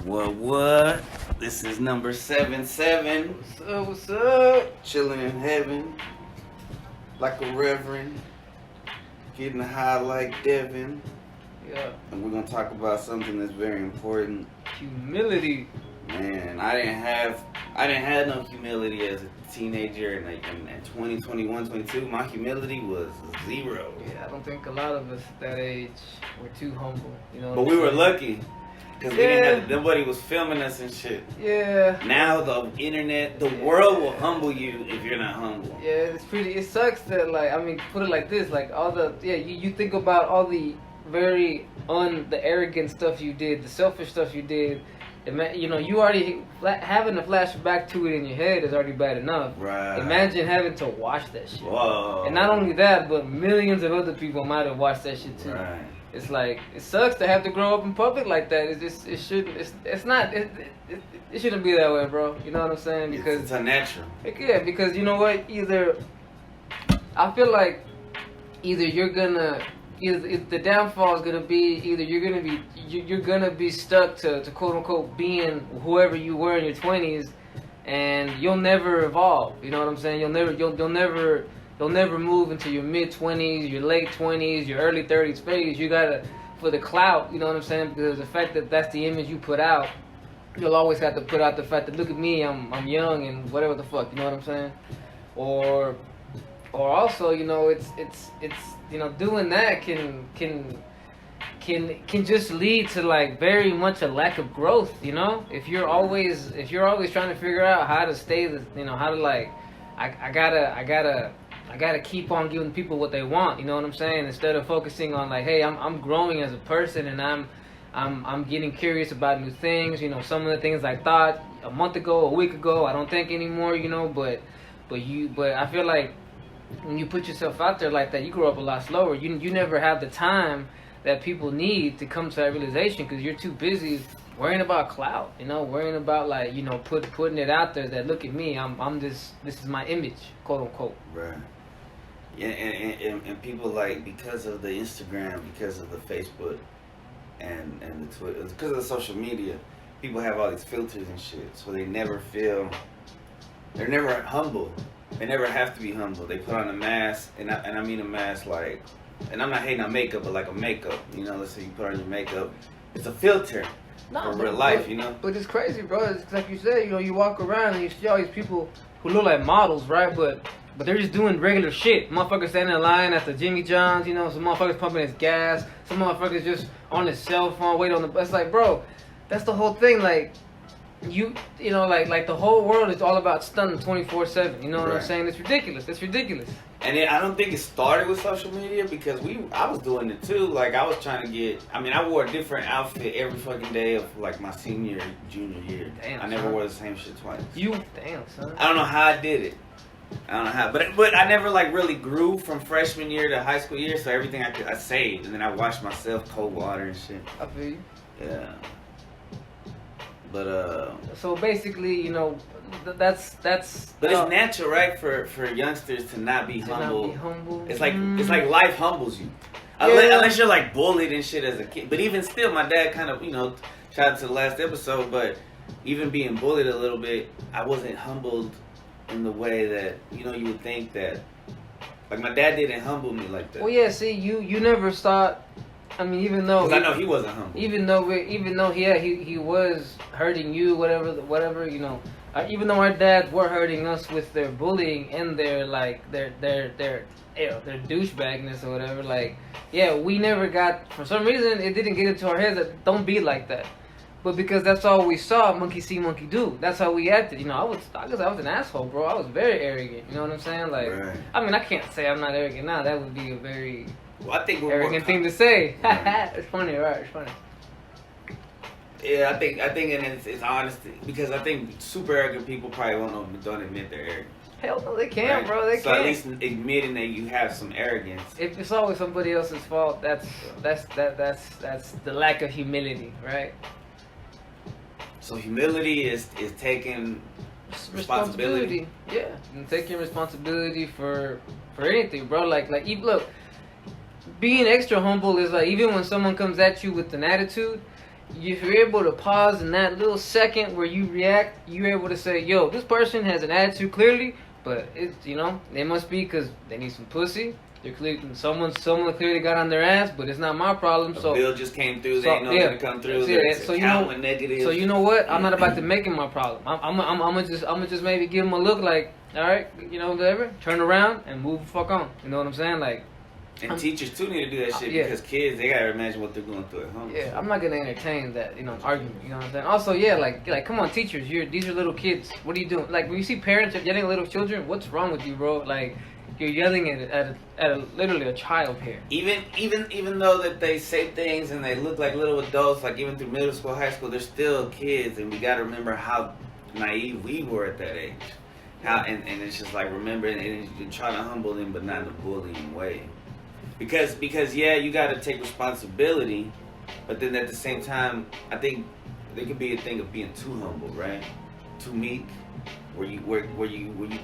What? This is number 77. What's up? Chilling in heaven. Like a reverend. Getting high like Devin. Yeah. And we're going to talk about something that's very important. Humility. Man, I didn't have no humility as a teenager. And like in 2021, 22, my humility was zero. Yeah, I don't think a lot of us at that age were too humble. You know. But we were lucky. Because we didn't have, nobody was filming us and shit. Yeah. Now the internet, the world will humble you if you're not humble. Yeah, it sucks that, like, I mean, put it like this, like, you think about all the the arrogant stuff you did, the selfish stuff you did, you know, you already, having to flash back to it in your head is already bad enough. Right. Imagine having to watch that shit. Whoa. And not only that, but millions of other people might have watched that shit too. Right. It's like, it sucks to have to grow up in public like that. It shouldn't be that way, bro. You know what I'm saying? Because it's unnatural. Yeah, because you know what? I feel like the downfall is gonna be you're gonna be stuck to quote unquote being whoever you were in your 20s, and you'll never evolve. You know what I'm saying? You'll never move into your mid-20s, your late 20s, your early 30s phase. You gotta, for the clout, you know what I'm saying? Because the fact that that's the image you put out, you'll always have to put out the fact that, look at me, I'm young and whatever the fuck, you know what I'm saying? Or also, you know, it's you know, doing that can just lead to, like, very much a lack of growth, you know? If you're always trying to figure out how to stay, you know, how to, like, I gotta keep on giving people what they want, you know what I'm saying? Instead of focusing on, like, hey, I'm growing as a person, and I'm getting curious about new things. You know, some of the things I thought a month ago, a week ago, I don't think anymore, you know, but I feel like when you put yourself out there like that, you grow up a lot slower. You never have the time that people need to come to that realization, because you're too busy worrying about clout, you know, worrying about, like, you know, putting it out there that, look at me, this is my image, quote unquote. Right. Yeah, and people, like, because of the Instagram, because of the Facebook, and the Twitter, because of the social media, people have all these filters and shit, so they're never humble. They never have to be humble. They put on a mask, and I mean a mask, like, and I'm not hating on makeup, but like a makeup, you know, let's say you put on your makeup, it's a filter. For real life, you know. But it's crazy, bro. It's like you said, you know, you walk around and you see all these people who look like models, right? But they're just doing regular shit. Motherfuckers standing in line at the Jimmy John's, you know. Some motherfuckers pumping his gas. Some motherfuckers just on his cell phone, waiting on the bus. Like, bro, that's the whole thing. Like, you know, like the whole world is all about stunning 24/7. You know what I'm saying? It's ridiculous. It's ridiculous. And I don't think it started with social media, because I was doing it too. Like, I was trying to get, I mean, I wore a different outfit every fucking day of, like, my junior year. Damn, I never wore the same shit twice. Damn, son. I don't know how I did it. I don't know how, but I never, like, really grew from freshman year to high school year, so everything I saved, and then I washed myself, cold water and shit. I feel you. Yeah. But so basically, you know, that's. But it's natural, right, for youngsters to not be humble. Not be humble. It's like life humbles you, Yeah. unless you're, like, bullied and shit as a kid. But even still, my dad kind of, you know, shout out to the last episode. But even being bullied a little bit, I wasn't humbled in the way that, you know, you would think that. Like, my dad didn't humble me like that. Well, yeah. See, you never thought. I mean, even though, because I know he wasn't humble. Even though he was hurting you, whatever, you know. Even though our dads were hurting us with their bullying and their douchebagness or whatever, like, yeah, we never got, for some reason, it didn't get into our heads that don't be like that. But because that's all we saw, monkey see, monkey do. That's how we acted. You know, I guess I was an asshole, bro. I was very arrogant. You know what I'm saying? Like, right. I mean, I can't say I'm not arrogant now. That would be a very I think arrogant thing to say. It's funny, right? It's funny. Yeah, I think, and it's honesty, because I think super arrogant people probably don't admit they're arrogant. Hell no, they can't, right? bro. They so can't. At least admitting that you have some arrogance. If it's always somebody else's fault, that's the lack of humility, right? So humility is taking responsibility. Yeah, and taking responsibility for anything, bro. Like look, being extra humble is like, even when someone comes at you with an attitude, if you're able to pause in that little second where you react, you're able to say, yo, this person has an attitude clearly, but it's, they must be because they need some pussy. They're clearly, someone clearly got on their ass, but it's not my problem. The so bill just came through. They know they're gonna come through. So negative. So you know what? I'm not about to make it my problem. I'm gonna just maybe give them a look like, all right, whatever. Turn around and move the fuck on. You know what I'm saying? Like. And teachers too need to do that shit because kids, they gotta imagine what they're going through at home. Yeah, I'm not gonna entertain that, argument. You know what I'm saying? Also, yeah, like come on, teachers, these are little kids. What are you doing? Like when you see parents yelling at little children, what's wrong with you, bro? Like you're yelling at literally a child here. Even though that they say things and they look like little adults, like even through middle school, high school, they're still kids, and we gotta remember how naive we were at that age. And it's just like remembering and trying to humble them, but not in a bullying way. Because yeah, you got to take responsibility, but then at the same time, I think there could be a thing of being too humble, right? Too meek, where you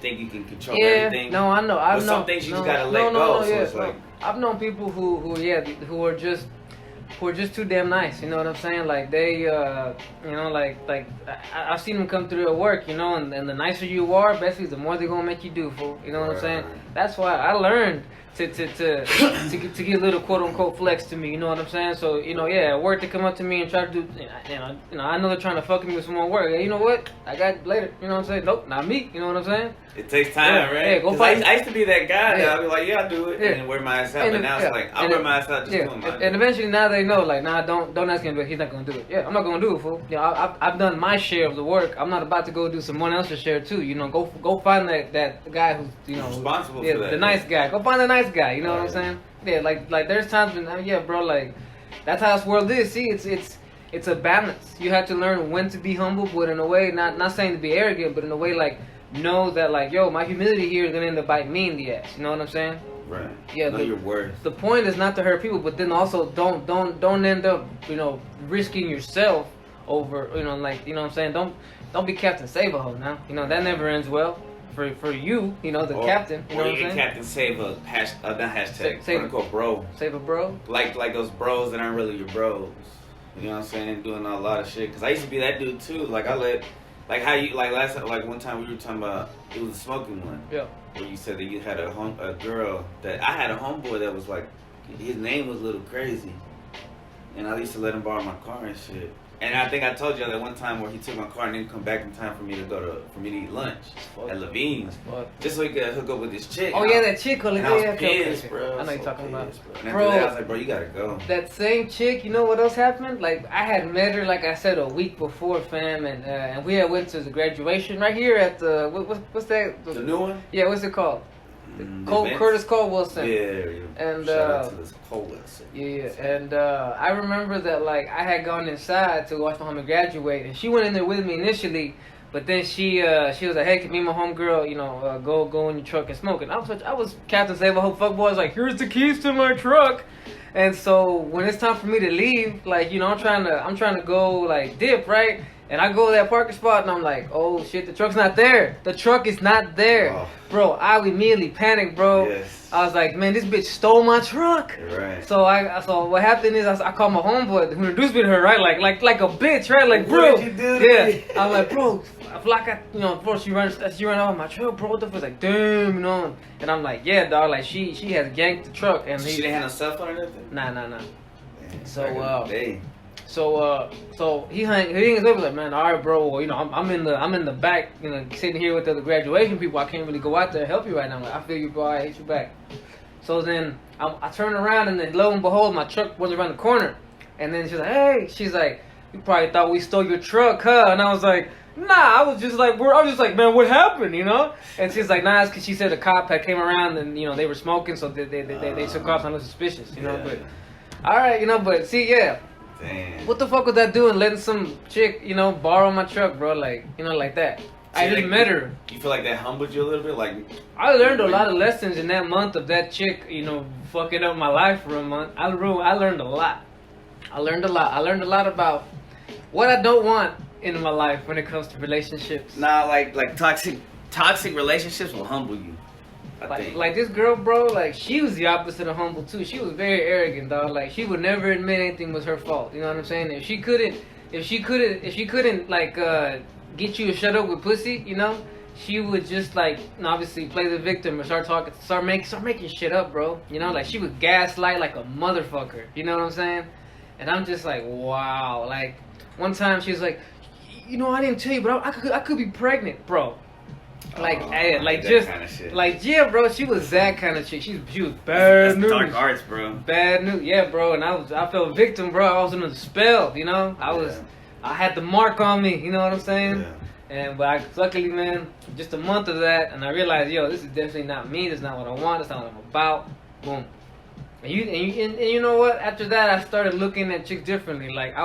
think you can control everything. No, I know. I've known some things you just gotta let go. So it's like I've known people who are just too damn nice. You know what I'm saying? Like they, I've seen them come through at work. And the nicer you are, basically, the more they're gonna make you do, fool. You know what I'm saying? That's why I learned to get a little quote unquote flex to me, you know what I'm saying? So at work they come up to me and try to do, I know they're trying to fuck me with some more work. Yeah, you know what? I got it later. You know what I'm saying? Nope, not me. You know what I'm saying? It takes time, right? Yeah, go fight. I used to be that guy that I'd be like, yeah, I'll do it, and wear my ass out. But now it's like, I'll wear my ass out just doing my And eventually now they know, like, nah, don't ask him, but he's not gonna do it. Yeah, I'm not gonna do it, fool. I've done my share of the work. I'm not about to go do someone else's share too. Go find that guy who's responsible for that. The nice guy. Go find the nice guy. You know what I'm saying? Yeah, like there's times when bro, like that's how this world is. See, it's a balance. You have to learn when to be humble, but in a way, not saying to be arrogant, but in a way like know that like, yo, my humility here is gonna end up biting me in the ass. You know what I'm saying? Right. Yeah. Know your worth. The point is not to hurt people, but then also don't end up risking yourself over you know what I'm saying. Don't be Captain Save-A-Ho now. That never ends well. For you, the captain. You know what I'm saying? Captain Save a not hashtag, Save quote unquote bro. Save a bro. Like those bros that aren't really your bros. You know what I'm saying? Doing a lot of shit. Cause I used to be that dude too. Like how you last time, like one time we were talking about it was a smoking one. Yeah. Where you said that you had a girl that I had a homeboy that was like his name was a little crazy, and I used to let him borrow my car and shit. And I think I told you that one time where he took my car and didn't come back in time for me to eat lunch at Levine's, just so he could hook up with this chick. Oh yeah, that chick. And I was pissed, bro. I know you're talking about. And after that, I was like, bro, you gotta go. That same chick, you know what else happened? Like I had met her, like I said, a week before, fam, and we had went to the graduation right here at the what's that? The new one? Yeah, what's it called? Curtis Caldwell Center. Yeah. And shout out to this Caldwell Center. Yeah, and I remember that like I had gone inside to watch my homie graduate, and she went in there with me initially, but then she was like, hey, can me and my homegirl, go in your truck and smoke. And I was Captain Save-A-Ho fuckboy. I was like, here's the keys to my truck. And so when it's time for me to leave, like I'm trying to go like dip, right? And I go to that parking spot and I'm like, oh shit, the truck's not there. The truck is not there. Oh. Bro, I immediately panicked, bro. Yes. I was like, man, this bitch stole my truck. Right. So what happened is I called my homeboy who introduced me to her, right? Like a bitch, right? Like, bro. What did you do to me? I'm like, bro, I feel like bro, she ran off my truck, bro. What the fuck? Like, damn, And I'm like, yeah, dog. Like she has ganked the truck, and she didn't have no cell phone or nothing. Nah. Man, So he hangs up like, man, all right, bro. Well, I'm in the back, sitting here with the graduation people. I can't really go out there and help you right now. I'm like, I feel you, bro. I hit you back. So then I turn around and then lo and behold, my truck was around the corner. And then she's like, hey, you probably thought we stole your truck, huh? And I was like, nah. I was just like, man, what happened, And she's like, nah, it's because she said the cop had came around and they were smoking, so they took off and looked suspicious, But all right, but see, yeah. Damn. What the fuck was that doing? Letting some chick, borrow my truck, bro? Like, like that. I just met her. You feel like that humbled you a little bit? Like I learned a lot of lessons in that month of that chick, fucking up my life for a month. I learned a lot. I learned a lot about what I don't want in my life when it comes to relationships. Nah, like toxic relationships will humble you. I think. Like this girl, bro, like she was the opposite of humble too. She was very arrogant, dog. Like she would never admit anything was her fault. You know what I'm saying? If she couldn't like get you to shut up with pussy, you know, she would just like obviously play the victim or start making shit up, bro. You know, like she would gaslight like a motherfucker. You know what I'm saying? And I'm just like, wow. Like one time she was like, you know, I didn't tell you, but I could be pregnant, bro. Like, just kind of shit. like, yeah, bro. She was that kind of chick. She was bad That's news. dark arts, bro. Bad news, yeah, bro. And I felt victim, bro. I was under the spell, you know. I had the mark on me, you know what I'm saying? Yeah. But luckily, man, just a month of that, and I realized, yo, this is definitely not me. This is not what I want. This is not what I'm about. Boom. And you know what? After that, I started looking at chicks differently. Like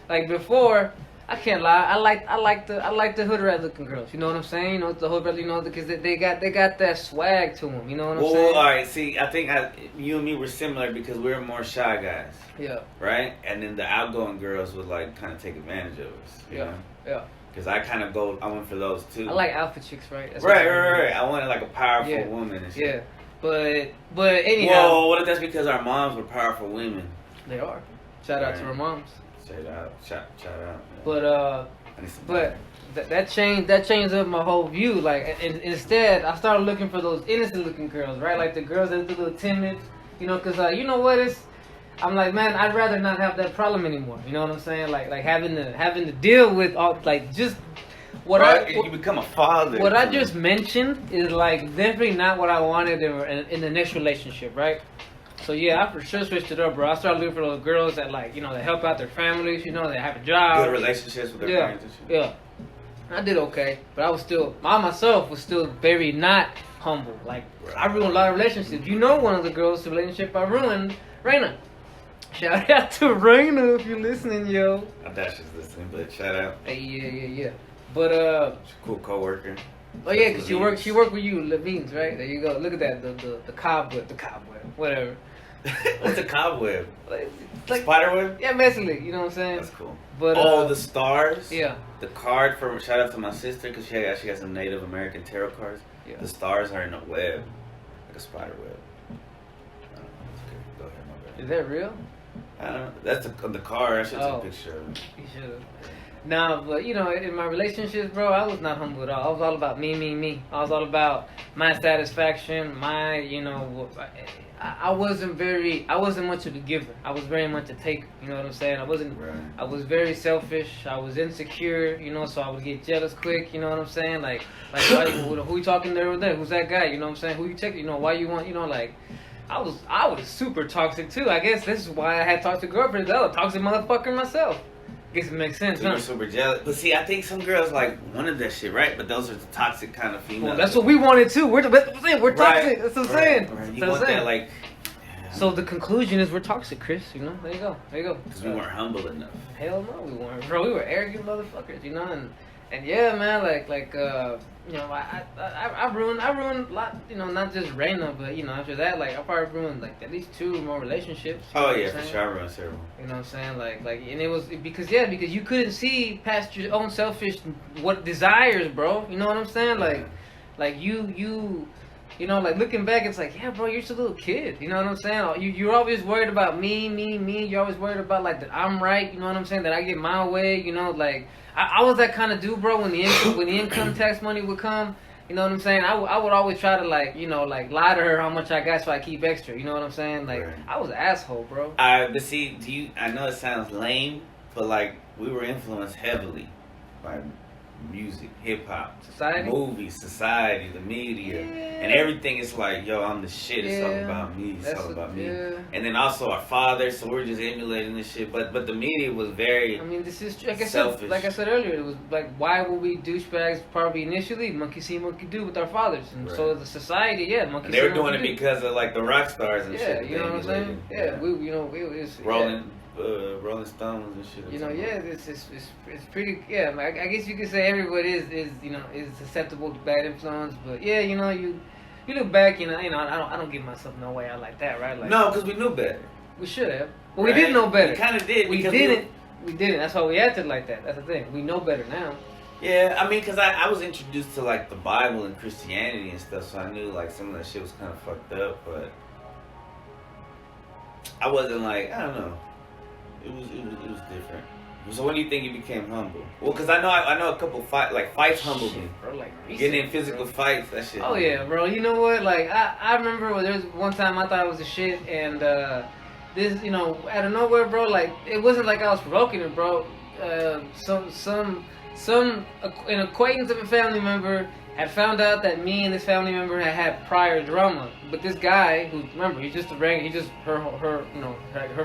like before. I can't lie. I like the hood rat looking girls. You know what I'm saying? You know the hood rat. You know because they got that swag to them. You know what I'm saying? Well, all right. See, I think you and me were similar because we were more shy guys. Yeah. Right. And then the outgoing girls would like kind of take advantage of us. You know? Yeah. Because I went for those too. I like alpha chicks, right? That's right. I wanted like a powerful Yeah. woman and shit. Yeah. But anyhow. Whoa, what if that's because our moms were powerful women? They are. Shout out to our moms. Shout out. But that changed up my whole view. Like instead, I started looking for those innocent looking girls, right? Like the girls that are a little timid, you know, because you know what I'm like, man, I'd rather not have that problem anymore. You know what I'm saying? Like having to deal with all like just you become a father. What I just mentioned is like definitely not what I wanted in the next relationship, right? So yeah, I for sure switched it up, bro. I started looking for those girls that like, you know, that help out their families, you know, that have a job. Good relationships with their parents and shit. Yeah. I did okay, but I myself was still very not humble. Like I ruined a lot of relationships. You know, one of the girls' relationship I ruined, Raina. Shout out to Raina if you're listening, yo. I doubt she's listening, but shout out. Hey, yeah. But she's a cool coworker. Oh yeah, cause she worked with you, Levine's, right? There you go. Look at that, the cobweb, whatever. What's a cobweb? Like spiderweb? Yeah, basically. You know what I'm saying? That's cool. But the stars. Yeah. The card for shout out to my sister because she got some Native American tarot cards. Yeah. The stars are in a web, like a spider web. I don't know. That's good. Go ahead, my bad. Is that real? I don't know. That's the card. I should take a picture of it. You should. Nah, but you know, in my relationships, bro, I was not humble at all. I was all about me. I was all about my satisfaction, my, you know, I wasn't much of a giver. I was very much a taker. You know what I'm saying? Right. I was very selfish. I was insecure. You know, so I would get jealous quick. You know what I'm saying? Like who you talking there over there? Who's that guy? You know what I'm saying? Who you taking? You know, why you want? You know, like. I was super toxic too. I guess this is why I had toxic girlfriends. I was a toxic motherfucker myself. Guess it makes sense, huh? Super jealous. But see, I think some girls like wanted that shit, right? But those are the toxic kind of females. Well, that's what we wanted too. We're toxic. Right. That's what I'm saying. Right. You want that like. Yeah. So the conclusion is we're toxic, Chris. You know, there you go. Because we weren't humble enough. Hell no, we weren't, bro. We were arrogant motherfuckers, you know. And yeah, man, you know, I ruined a lot, you know, not just Raina, but you know, after that, like I probably ruined like at least 2 more relationships. Oh yeah, for sure, I ruined several. You know what I'm saying? And it was because you couldn't see past your own selfish desires, bro. You know what I'm saying? Like you know, like looking back, it's like, yeah, bro, you're just a little kid. You know what I'm saying? You're always worried about me. You're always worried about like that I'm right. You know what I'm saying? That I get my way. You know, like I was that kind of dude, bro. When the income tax money would come, you know what I'm saying? I would always try to like, you know, like lie to her how much I got so I keep extra. You know what I'm saying? Like right. I was an asshole, bro. But see, I know it sounds lame, but like we were influenced heavily by music, hip hop, Society, movies, society, the media, and everything. Is like, yo, I'm the shit. It's all about me. It's all about me. Yeah. And then also our fathers, so we're just emulating this shit. But the media was very. I mean, this is selfish. Like I said earlier, it was like, why were we douchebags? Probably initially, monkey see, monkey do with our fathers, and right. so the society, monkey. And they were doing it because of like the rock stars and shit. Yeah, you know what I'm saying? Yeah, we, you know, it's Rolling Stones and shit. You know, it's pretty. Yeah, I guess you could say everybody is you know is susceptible to bad influence, but yeah, you know you look back, you know I don't give myself no way out like that, right? Like no, because we knew better. We should have, but right? We didn't know better. We kind of did. We didn't. That's why we acted like that. That's the thing. We know better now. Yeah, I mean, because I was introduced to like the Bible and Christianity and stuff, so I knew like some of that shit was kind of fucked up, but I wasn't like, I don't know. It was different. So when do you think you became humble? Well, because I know a couple fights humbled me. Bro, like Getting in physical bro. fights, that shit. Oh yeah, bro. You know what? Like I remember there was one time I thought it was a shit, and this, you know, out of nowhere, bro. Like it wasn't like I was provoking it, bro. An acquaintance of a family member had found out that me and this family member had prior drama. But this guy, who, remember, he's just her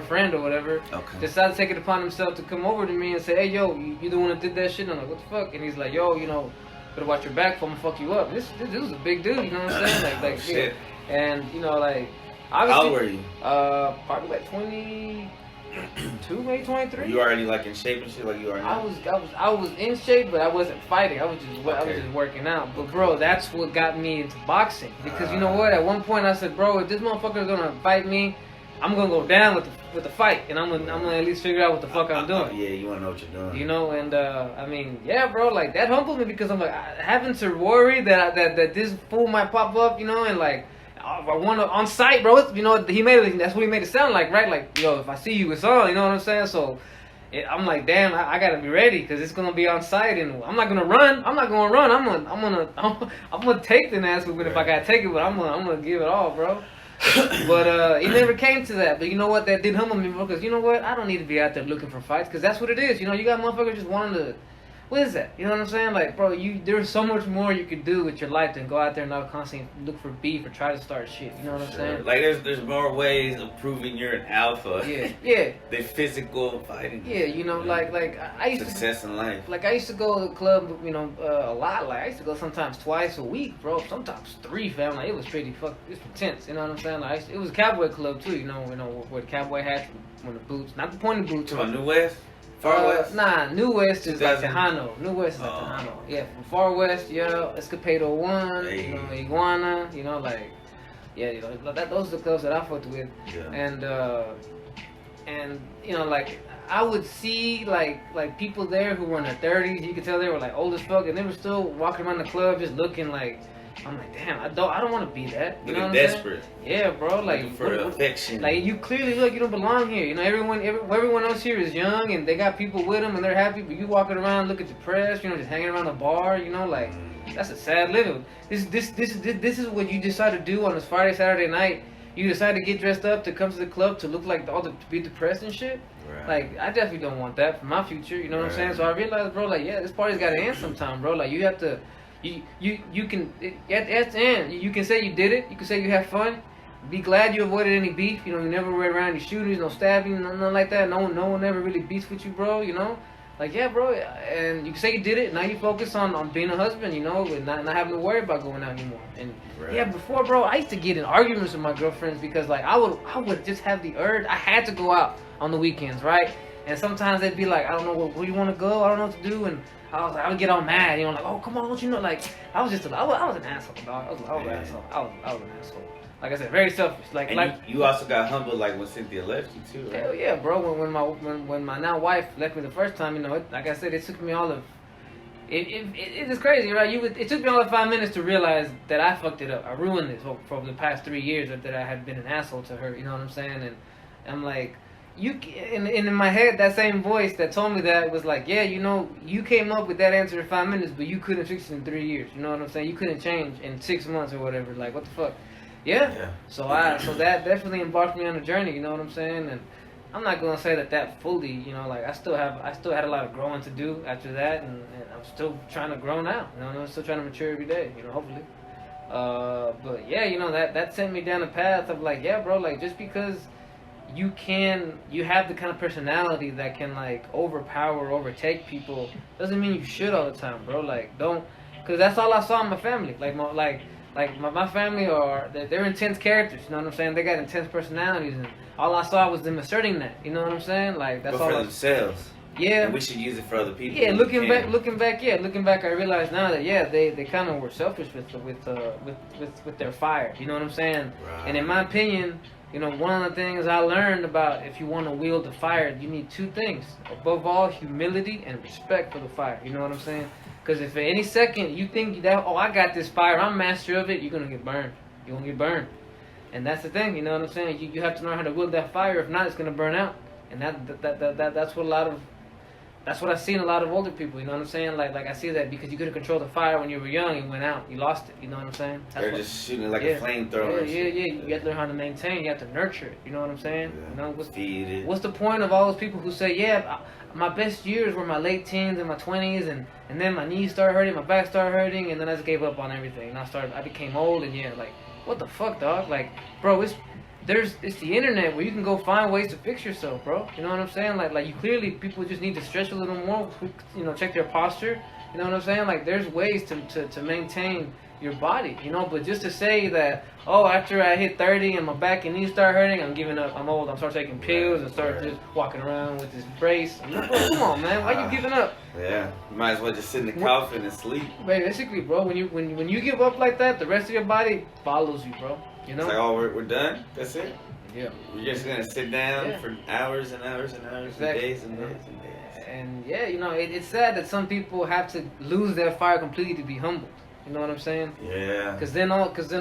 friend or whatever, Okay. decided to take it upon himself to come over to me and say, hey, yo, you the one that did that shit? And I'm like, what the fuck? And he's like, yo, you know, better watch your back, for I'm gonna fuck you up. This was a big dude, you know what I'm saying? Like, shit. Yeah. And, you know, like, How obviously, old were you? Probably like 22, maybe 23. You already like in shape and shit, like you are now? I was in shape, but I wasn't fighting. I was just Okay. working out. But bro, that's what got me into boxing. Because you know what? At one point I said, bro, if this motherfucker is gonna fight me, I'm gonna go down with the fight, and I'm gonna at least figure out what the fuck I'm doing. Yeah, you wanna know what you're doing. You know, and I mean, yeah, bro, like that humbled me because I'm like having to worry that this fool might pop up, you know, and like. I want to on site, bro. You know, that's what he made it sound like, right? Like, yo, if I see you, it's on. You know what I'm saying? So, I'm like, damn, I gotta be ready because it's gonna be on site, and I'm not gonna run. I'm gonna take the ass whipping if I gotta take it, but I'm gonna give it all, bro. But it never came to that. But you know what? That did humble me, bro. Because you know what? I don't need to be out there looking for fights because that's what it is. You know, you got motherfuckers just wanting to. What is that? You know what I'm saying? Like, bro, there's so much more you could do with your life than go out there and not constantly look for beef or try to start shit. You know what I'm saying? Like, there's more ways of proving you're an alpha. Yeah. Than physical fighting. Yeah, you know, like I used success in life. Like I used to go to the club, you know, a lot. Like I used to go sometimes twice a week, bro. Sometimes 3, fam. Like it was pretty it was intense. You know what I'm saying? Like it was a cowboy club too. You know, where the cowboy hats, when the boots, not the pointed boots. To New West. Far West? Nah, New West is like 2000. Tejano. New West is like Tejano. Yeah, from Far West, yeah, Escapado 1, Hey. you know, Iguana, you know, like, yeah, you know, those are the clubs that I fucked with. Yeah. And you know, like, I would see, like people there who were in their 30s, you could tell they were, like, old as fuck, and they were still walking around the club just looking like, I'm like, damn, I don't want to be that. You know what I'm desperate. saying? Yeah, bro. Like looking for affection. Like you clearly look, you don't belong here. You know, everyone else here is young and they got people with them and they're happy. But you walking around looking depressed. You know, just hanging around the bar. You know, like that's a sad living. This is what you decide to do on this Friday, Saturday night. You decide to get dressed up to come to the club to look like to be depressed and shit. Right. Like I definitely don't want that for my future. You know what I'm saying? So I realized, bro, like yeah, this party's got to end sometime, bro. Like you have to. You can at the end you can say you did it. You can say you had fun. Be glad you avoided any beef. You know, you never went around any shootings, no stabbing, nothing like that. No one ever really beefs with you, bro. You know, like yeah, bro. And you can say you did it. Now you focus on being a husband. You know, and not having to worry about going out anymore. And yeah, before, bro, I used to get in arguments with my girlfriends because like I would just have the urge. I had to go out on the weekends, right? And sometimes they'd be like, I don't know where you want to go. I don't know what to do. And I would get all mad, you know, like, oh, come on, don't you know, like, I was an asshole, dog. I was an asshole. I was an asshole. Like I said, very selfish. Like, you also got humbled, like, when Cynthia left you, too, right? Hell yeah, bro. When my now wife left me the first time, you know, like I said, it took me all of, it is crazy, right? It took me all of 5 minutes to realize that I fucked it up. I ruined this for the past 3 years that I had been an asshole to her, you know what I'm saying? And I'm like, in my head, that same voice that told me that was like, yeah, you know, you came up with that answer in 5 minutes, but you couldn't fix it in 3 years. You know what I'm saying? You couldn't change in 6 months or whatever. Like, what the fuck? Yeah. So that definitely embarked me on a journey. You know what I'm saying? And I'm not gonna say that fully. You know, like I still had a lot of growing to do after that, and I'm still trying to grow now. You know, I'm still trying to mature every day. You know, hopefully. But yeah, you know that sent me down the path of like, yeah, bro, like just because you have the kind of personality that can like overtake people doesn't mean you should all the time, bro. Like don't, cause that's all I saw in my family. Like my family they're intense characters. You know what I'm saying? They got intense personalities, and all I saw was them asserting that. You know what I'm saying? Like that's all. But for themselves. Yeah. And we should use it for other people. Yeah, looking back, I realized now that they kind of were selfish with their fire. You know what I'm saying? Right. And in my opinion, You know, one of the things I learned about if you want to wield the fire, you need two things. Above all, humility and respect for the fire. You know what I'm saying? Because if at any second you think that, oh, I got this fire, I'm master of it, you're going to get burned. You're going to get burned. And that's the thing, you know what I'm saying? You have to learn how to wield that fire. If not, it's going to burn out. And that's what I see in a lot of older people, you know what I'm saying? Like I see that because you couldn't control the fire when you were young, it went out, you lost it, you know what I'm saying? They're just shooting it like a flamethrower. Yeah. You have to learn how to maintain, you have to nurture it, you know what I'm saying? Yeah. You know, Feed it. What's the point of all those people who say, yeah, my best years were my late teens and my 20s, and then my knees started hurting, my back started hurting, and then I just gave up on everything, and I became old, and like, what the fuck, dog? Like, bro, it's the internet where you can go find ways to fix yourself, bro. You know what I'm saying? Like you clearly, people just need to stretch a little more, you know, check their posture. You know what I'm saying? Like there's ways to maintain your body, you know. But just to say that, oh, after I hit 30 and my back and knees start hurting, I'm giving up, I'm old, I'm start taking pills and start just walking around with this brace. I'm like, bro, come on, man, why you giving up? Yeah, you might as well just sit in the coffin and sleep. Basically, bro, when you give up like that, the rest of your body follows you, bro. You know? It's like, oh, we're done? That's it? Yeah. We're just going to sit down for hours and hours and hours and days and days and days. And yeah, you know, it's sad that some people have to lose their fire completely to be humbled. You know what I'm saying? Yeah. Because then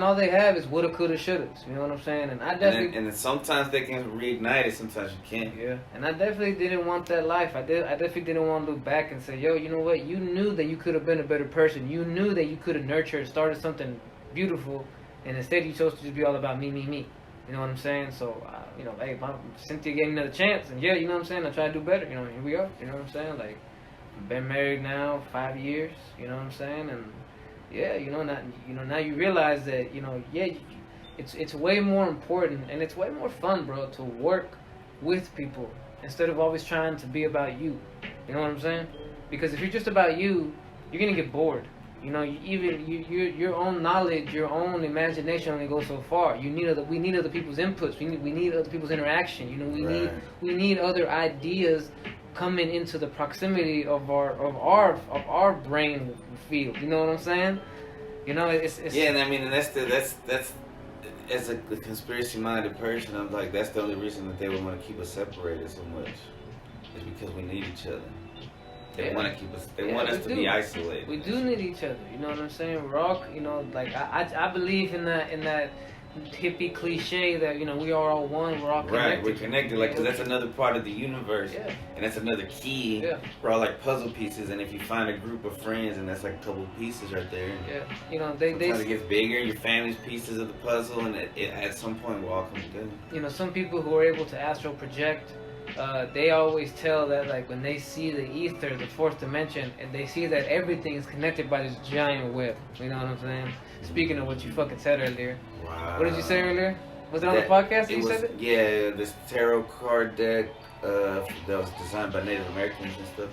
all they have is woulda, coulda, shouldas. You know what I'm saying? And I definitely. And then sometimes they can reignite it, sometimes you can't. Yeah. And I definitely didn't want that life. I definitely didn't want to look back and say, yo, you know what? You knew that you could have been a better person. You knew that you could have nurtured, started something beautiful. And instead, you chose to just be all about me. You know what I'm saying? So, you know, hey, Cynthia gave me another chance. And yeah, you know what I'm saying? I try to do better. You know, here we are. You know what I'm saying? Like, I've been married now 5 years. You know what I'm saying? And yeah, now you realize that, you know, yeah, it's way more important and it's way more fun, bro, to work with people instead of always trying to be about you. You know what I'm saying? Because if you're just about you, you're gonna get bored. You know, your own knowledge, your own imagination only goes so far. We need other people's inputs. We need other people's interaction. You know, we need other ideas coming into the proximity of our brain field. You know what I'm saying? You know, it's yeah, and I mean, and that's as a conspiracy-minded person, I'm like, that's the only reason that they would want to keep us separated so much, is because we need each other. They want to keep us. They want us to be isolated. We do need each other. You know what I'm saying? We're all, you know, like I believe in that hippie cliche that, you know, we are all one. We're all connected. Right, we're connected. Like, 'cause that's another part of the universe, and that's another key. Yeah. We're all like puzzle pieces, and if you find a group of friends, and that's like a couple pieces right there. Yeah, you know, sometimes it gets bigger. Your family's pieces of the puzzle, and it at some point will all come together. You know, some people who are able to astral project. They always tell that, like, when they see the ether, the fourth dimension, and they see that everything is connected by this giant web. You know what I'm saying? Speaking of what you fucking said earlier. Wow. What did you say earlier? Was it on the podcast that you said it? Yeah, this tarot card deck that was designed by Native Americans and stuff.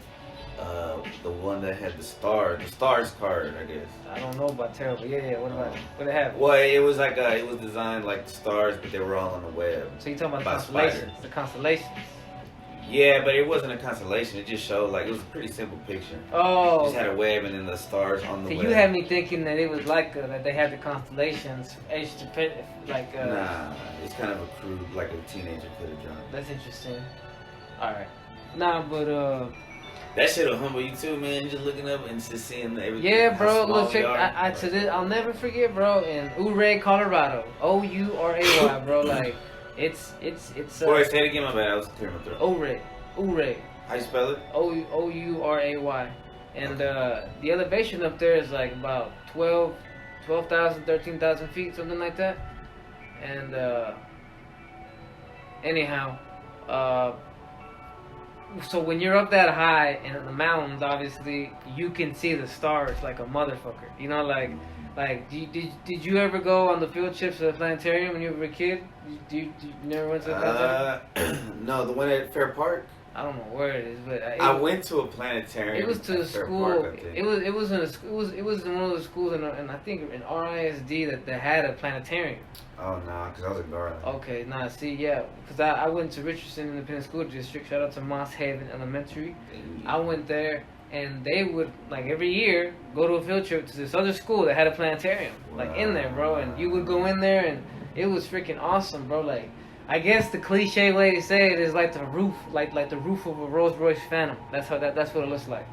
The one that had the stars card, I guess. I don't know about tarot, but yeah. What about it? What did it have? Well, it was like it was designed like stars, but they were all on the web. So you're talking about the constellations? The constellations. Yeah, but it wasn't a constellation. It just showed, like, it was a pretty simple picture. Oh. It just had a web and then the stars on the web. So you had me thinking that it was like that they had the constellations, like. Nah, it's kind of a crude, like a teenager could have drawn. That's interesting. All right. Nah, but that shit'll humble you too, man. Just looking up and just seeing everything. Yeah, bro. Look, check. I'll never forget, bro. In Ouray, Colorado, Ouray, bro. Like. It's. Boy, say it again, my bad. I was clearing my throat. Ouray. How you spell it? Ouray. And the elevation up there is like about 12,000, 13,000 feet, something like that. And anyhow, so when you're up that high in the mountains, obviously you can see the stars like a motherfucker. You know, like. Like, did you ever go on the field trips to the planetarium when you were a kid? You never went to the planetarium? No, the one at Fair Park. I don't know where it is, but I went to a planetarium. It was to a school. It was in one of the schools, and I think in RISD that had a planetarium. Oh no, because I was in Garland. Okay, nah, see, yeah, because I went to Richardson Independent School District. Shout out to Moss Haven Elementary. I went there. And they would, like, every year go to a field trip to this other school that had a planetarium, like, in there, bro. And you would go in there, and it was freaking awesome, bro. Like, I guess the cliche way to say it is like the roof, like the roof of a Rolls Royce Phantom. That's what it looks like.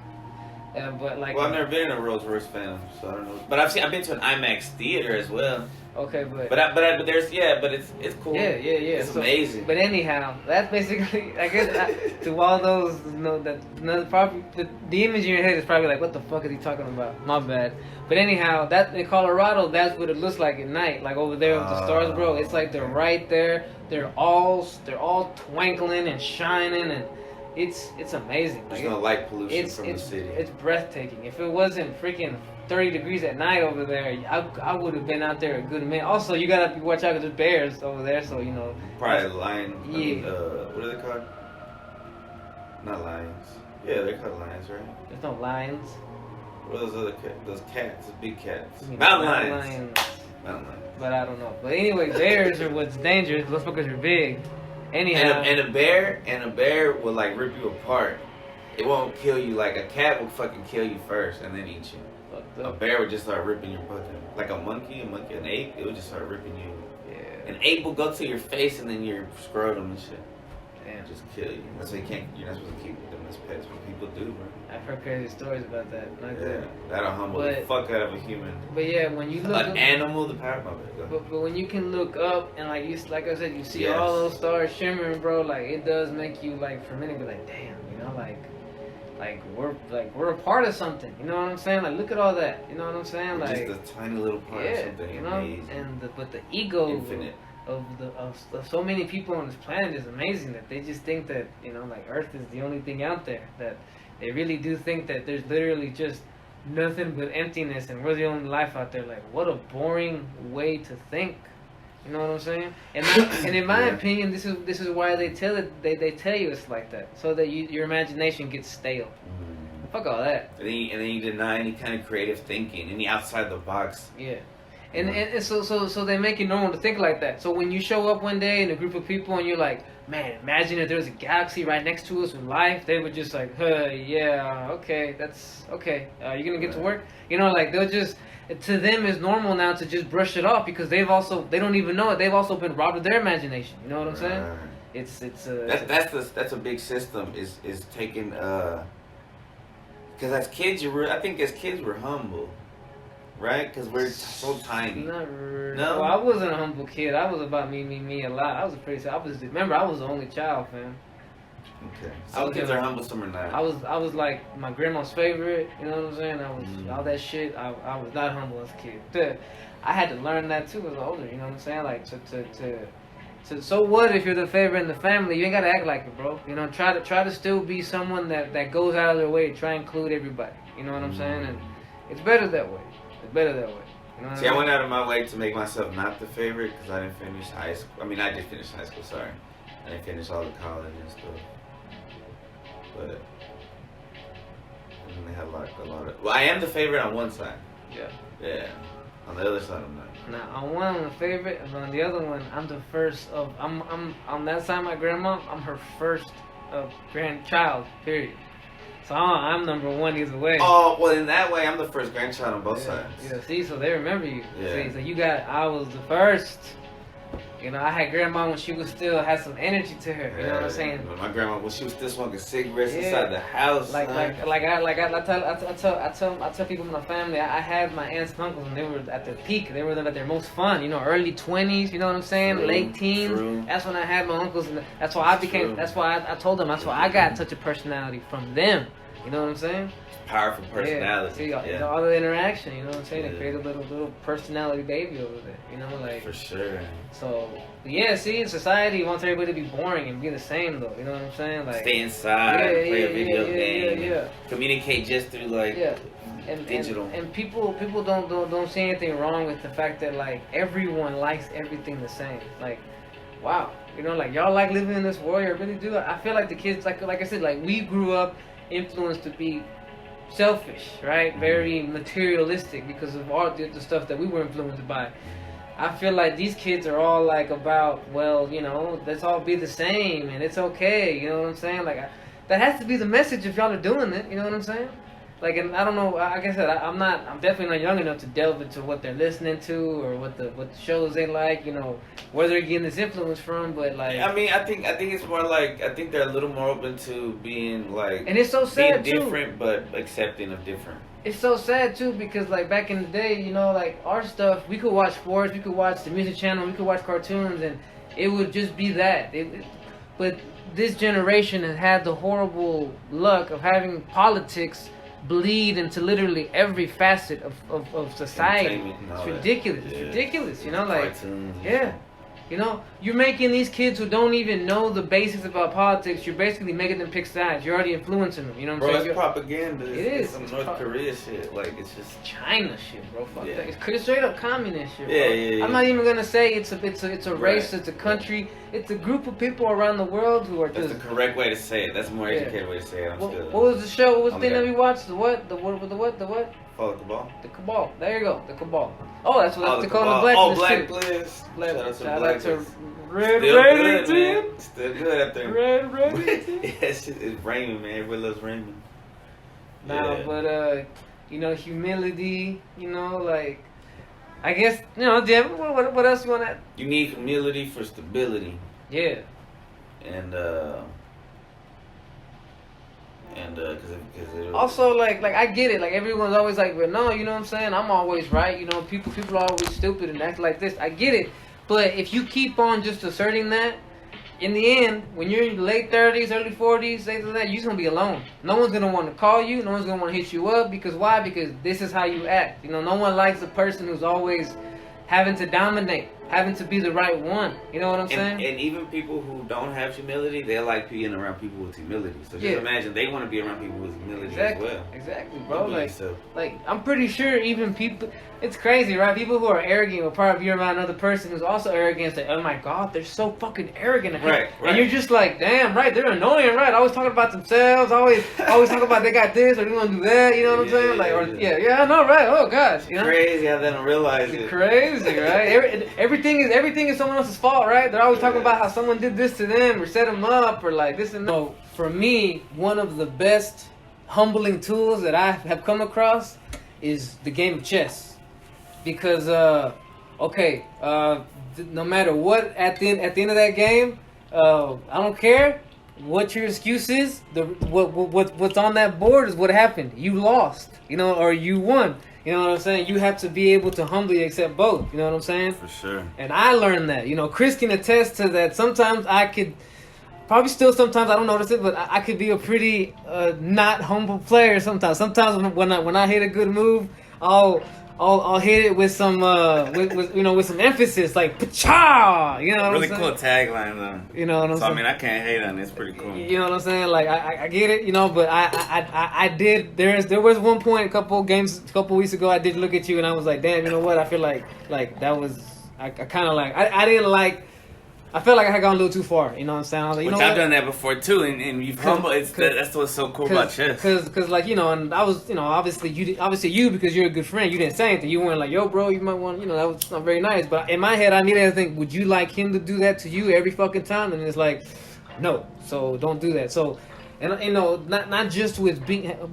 But like, well, I've never been in a Rolls Royce Phantom, so I don't know. But I've been to an IMAX theater as well. okay, but But there's but it's cool. yeah. It's amazing. But anyhow, that's basically, I guess, to all those, probably the image in your head is probably like, what the fuck is he talking about? My bad. But anyhow, that in Colorado, that's what it looks like at night. Like over there with the stars, bro. It's like they're right there. They're all twinkling and shining, and it's amazing. There's Like, no light pollution from the city. It's breathtaking. If it wasn't freaking 30 degrees at night over there, I would have been out there a good minute. Also, you gotta watch out because there's bears over there, so you know. Probably lion. Yeah. I mean, what are they called? Not lions. Yeah, they're called lions, right? There's no lions. What are those other those cats? The big cats. I mean, Mountain mountain lions. Mountain lions. But I don't know. But anyway, bears are what's dangerous. Those fuckers are big. Anyhow. And a bear will like rip you apart. It won't kill you. Like a cat will fucking kill you first and then eat you. A bear would just start ripping your butt. Like a monkey, an ape, it would just start ripping you. Yeah. An ape will go to your face and then your scrotum and shit. Damn. Just kill you. That's why you're not supposed to keep them as pets, but people do, bro. I've heard crazy stories about that. Not Yeah, good. that'll humble the fuck out of a human. But yeah, when you look An animal, the power of it. but when you can look up and like I said, you see Yes. all those stars shimmering, bro. Like it does make you like for a minute be like, damn, you know, like we're a part of something. You know what I'm saying? Like look at all that. You know what I'm saying? Like just a tiny little part of something you know. amazing. And but the ego Infinite. of so many people on this planet is amazing that they just think that, you know, like Earth is the only thing out there, that they really do think that there's literally just nothing but emptiness and we're the only life out there. Like what a boring way to think. You know what I'm saying? And in my opinion, this is why they tell you it's like that, so that your imagination gets stale. Fuck all that. And then you deny any kind of creative thinking, any outside the box. Yeah. And so they make it normal to think like that. So when you show up one day in a group of people and you're like, man, imagine if there was a galaxy right next to us with life, they would just like, yeah, okay, that's okay. You gonna get to work? You know, like they'll just, to them it's normal now to just brush it off because they don't even know it. They've also been robbed of their imagination. You know what I'm saying? That's a big system is taking because as kids I think as kids we're humble. Right? Because we're so tiny. No, I wasn't a humble kid. I was about me a lot. I was remember I was the only child, fam. Okay. Some kids are humble, some are not. I was like my grandma's favorite. You know what I'm saying? I was all that shit. I was not humble as a kid. I had to learn that too as older. You know what I'm saying? Like so what if you're the favorite in the family? You ain't gotta act like it, bro. You know, try to still be someone that goes out of their way to try and include everybody. You know what I'm saying? And it's better that way. Better that way. You know what I went out of my way to make myself not the favorite because I didn't finish high school. I mean, I did finish high school, sorry. I didn't finish all the college and stuff. But I had a lot of... Well, I am the favorite on one side. Yeah. Yeah. On the other side, I'm not. Now, on one, I'm the favorite, and on the other one, I'm the first of... I'm on that side of my grandma, I'm her first grandchild, period. So I'm number one either way. Oh, well, in that way, I'm the first grandchild on both sides. Yeah, see, so they remember you. Yeah. See, so I was the first. You know, I had grandma when she was still had some energy to her. You know what I'm saying? My grandma when she was still smoking cigarettes inside the house. I tell people in my family, I had my aunts and uncles and they were at their peak. They were at their most fun. You know, early 20s. You know what I'm saying? Late teens. True. That's when I had my uncles, and that's why I became. True. That's why I told them. That's why I got such a personality from them. You know what I'm saying? Powerful personality. Yeah. See, all the interaction, you know what I'm saying? They create a little personality baby over there, you know, like. For sure. So, yeah, see, society wants everybody to be boring and be the same, though. You know what I'm saying? Like. Stay inside, play a video game. Yeah. Communicate just through like. Yeah. Digital. And people don't see anything wrong with the fact that like everyone likes everything the same. Like, wow, you know, like y'all like living in this world. You really do. I feel like the kids, like I said, like we grew up influenced to be selfish, right? Very materialistic because of all the stuff that we were influenced by. I feel like these kids are all like about, well, you know, let's all be the same and it's okay. You know what I'm saying? Like that has to be the message if y'all are doing it. You know what I'm saying? Like, and I don't know. Like I said, I'm definitely not young enough to delve into what they're listening to or what the shows they like. You know, where they're getting this influence from. But like, I mean, I think it's more like, I think they're a little more open to being like, and it's so sad being too. different, but accepting of different. It's so sad too because like back in the day, you know, like our stuff, we could watch sports, we could watch the music channel, we could watch cartoons, and it would just be that. But this generation has had the horrible luck of having politics bleed into literally every facet of society. It's ridiculous. It's ridiculous. You know, like, yeah. You know, you're making these kids who don't even know the basics about politics, you're basically making them pick sides. You're already influencing them. You know what I'm saying? Bro, it's propaganda. It's some North Korea shit. Like, it's just China shit, bro. Fuck that. It's straight up communist shit, bro. Yeah. I'm not even gonna say it's a race, it's a country, it's a group of people around the world who are That's just. the correct way to say it. That's a more educated way to say it. What was the show? What was the thing that we watched? The what? Follow the ball. The Cabal. There you go. The Cabal. Oh, that's what they call the Blacklist. Shout out to Red Still Rating good, Team. man. Still good out there. Red Rating Team. Yeah, it's Raymond, man. Everybody loves Raymond. Nah, Yeah. but you know, humility. You know, like I guess you know, Jim. What else you want to? You need humility for stability, Yeah. and because Also, like I get it. Like everyone's always like, but no, you know what I'm saying? I'm always right. You know, people are always stupid and act like this. I get it. But if you keep on just asserting that, in the end, when you're in your late 30s, early 40s, things like that, you're just gonna be alone. No one's gonna want to call you. No one's gonna want to hit you up because why? Because this is how you act. You know, no one likes a person who's always having to dominate, having to be the right one. You know what I'm saying? And even people who don't have humility, they like being around people with humility. So just imagine they want to be around people with humility as well. Exactly, bro. Like I'm pretty sure even people, it's crazy, right? People who are arrogant will probably be around another person who's also arrogant and say, oh my God, they're so fucking arrogant. Right. And you're just like, damn, right, they're annoying, right? Always talking about themselves, always talking about they got this or they gonna do that, you know what I'm saying? Like, I know, right? Oh gosh. You know? Crazy how they don't realize it. Crazy, right? Everything is someone else's fault, right? They're always talking about how someone did this to them or set them up or like this and that. So for me, one of the best humbling tools that I have come across is the game of chess. Because no matter what at the end of that game, I don't care what your excuse is. What's on that board is what happened. You lost, you know, or you won. You know what I'm saying? You have to be able to humbly accept both. You know what I'm saying? For sure. And I learned that. You know, Chris can attest to that. Sometimes I could, probably still sometimes I don't notice it, but I could be a pretty not humble player sometimes. Sometimes when I hit a good move, I'll hit it with some with some emphasis, like pa-cha! You know what really I'm saying? Cool tagline though. You know what I'm saying? I mean, I can't hate on it. It's pretty cool. You know what I'm saying? Like I get it, you know, but I did. There was one point a couple weeks ago I did look at you and I was like, damn, you know what? I feel like that was I kind of like I didn't like. I felt like I had gone a little too far. You know what I'm saying? I was like, I've done that before too, and you've humbled. That's what's so cool about chess. Because like you know, and I was obviously you because you're a good friend. You didn't say anything. You weren't like, yo, bro, you might want that was not very nice. But in my head, I immediately think, would you like him to do that to you every fucking time? And it's like, no. So don't do that. So. And not just with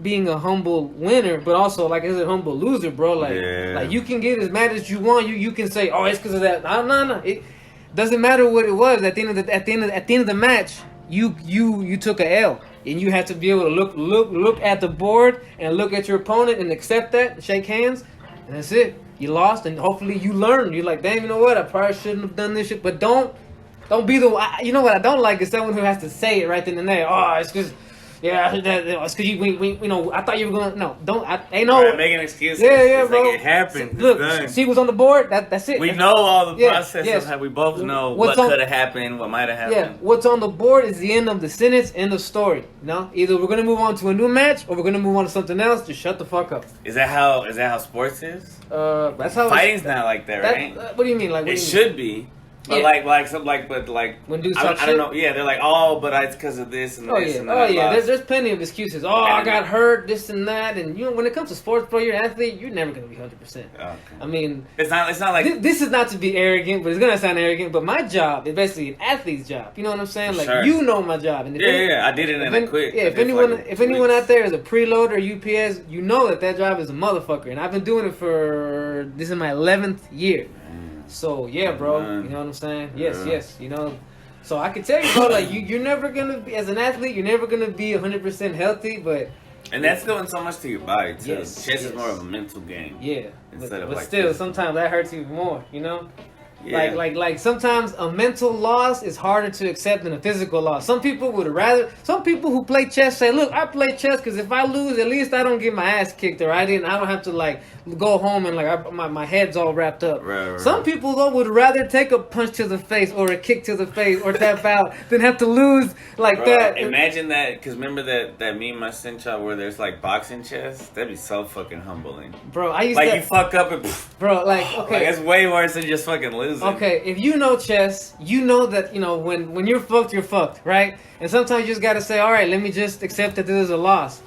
being a humble winner, but also like as a humble loser, bro. Like you can get as mad as you want. You can say, oh, it's because of that. No. It doesn't matter what it was. At the end of the match, you took a L, and you have to be able to look at the board and look at your opponent and accept that, and shake hands, and that's it. You lost, and hopefully you learn. You're like, damn, you know what? I probably shouldn't have done this shit, but don't be the. You know what I don't like is someone who has to say it right then and there. Oh, it's because. Yeah, it's because you know. I thought you were gonna. No, don't. Ain't no. Right, making excuses. Yeah, bro. Like it happened. Look, see what's on the board. That's it. We know all the process of how we both know what could have happened, what might have happened. Yeah, what's on the board is the end of the sentence, end of story. You know, either we're gonna move on to a new match or we're gonna move on to something else. Just shut the fuck up. Is that how sports is? That's how fighting's not like that, right? What do you mean? Like it should be. But but when dudes I talk don't shit. know. Yeah, they're like, oh, but it's because of this and Oh this yeah, and oh that. yeah. There's plenty of excuses. Oh, I got hurt, this and that, and when it comes to sports, bro, you're an athlete. You're never gonna be 100%. Okay. I mean, it's not like this is not to be arrogant, but it's gonna sound arrogant. But my job is basically an athlete's job. You know what I'm saying? Like Sure. you know my job. And I did it in a quick. Yeah, if anyone out there is a preload or UPS, you know that job is a motherfucker, and I've been doing it for this is my 11th year. So yeah, bro, you know what I'm saying? Yes, you know. So I can tell you, bro, like you're never gonna be as an athlete, you're never gonna be 100% healthy, but and that's doing so much to your body too. Yes, Chess is more of a mental game. Yeah, Instead of but like still, this. sometimes that hurts even more. You know. Yeah. Like sometimes a mental loss is harder to accept than a physical loss. Some people who play chess say, look, I play chess because if I lose, at least I don't get my ass kicked or I don't have to like go home and like my head's all wrapped up. Right. Some people though would rather take a punch to the face or a kick to the face or tap out than have to lose like that. Imagine that, because remember that meme I sent y'all where there's like boxing chess? That'd be so fucking humbling. Bro, I used like to you fuck up and bro, like okay. like it's way worse than just fucking losing. Okay, if you know chess, you know that, you know, when you're fucked, right? And sometimes you just gotta say, all right, let me just accept that this is a loss.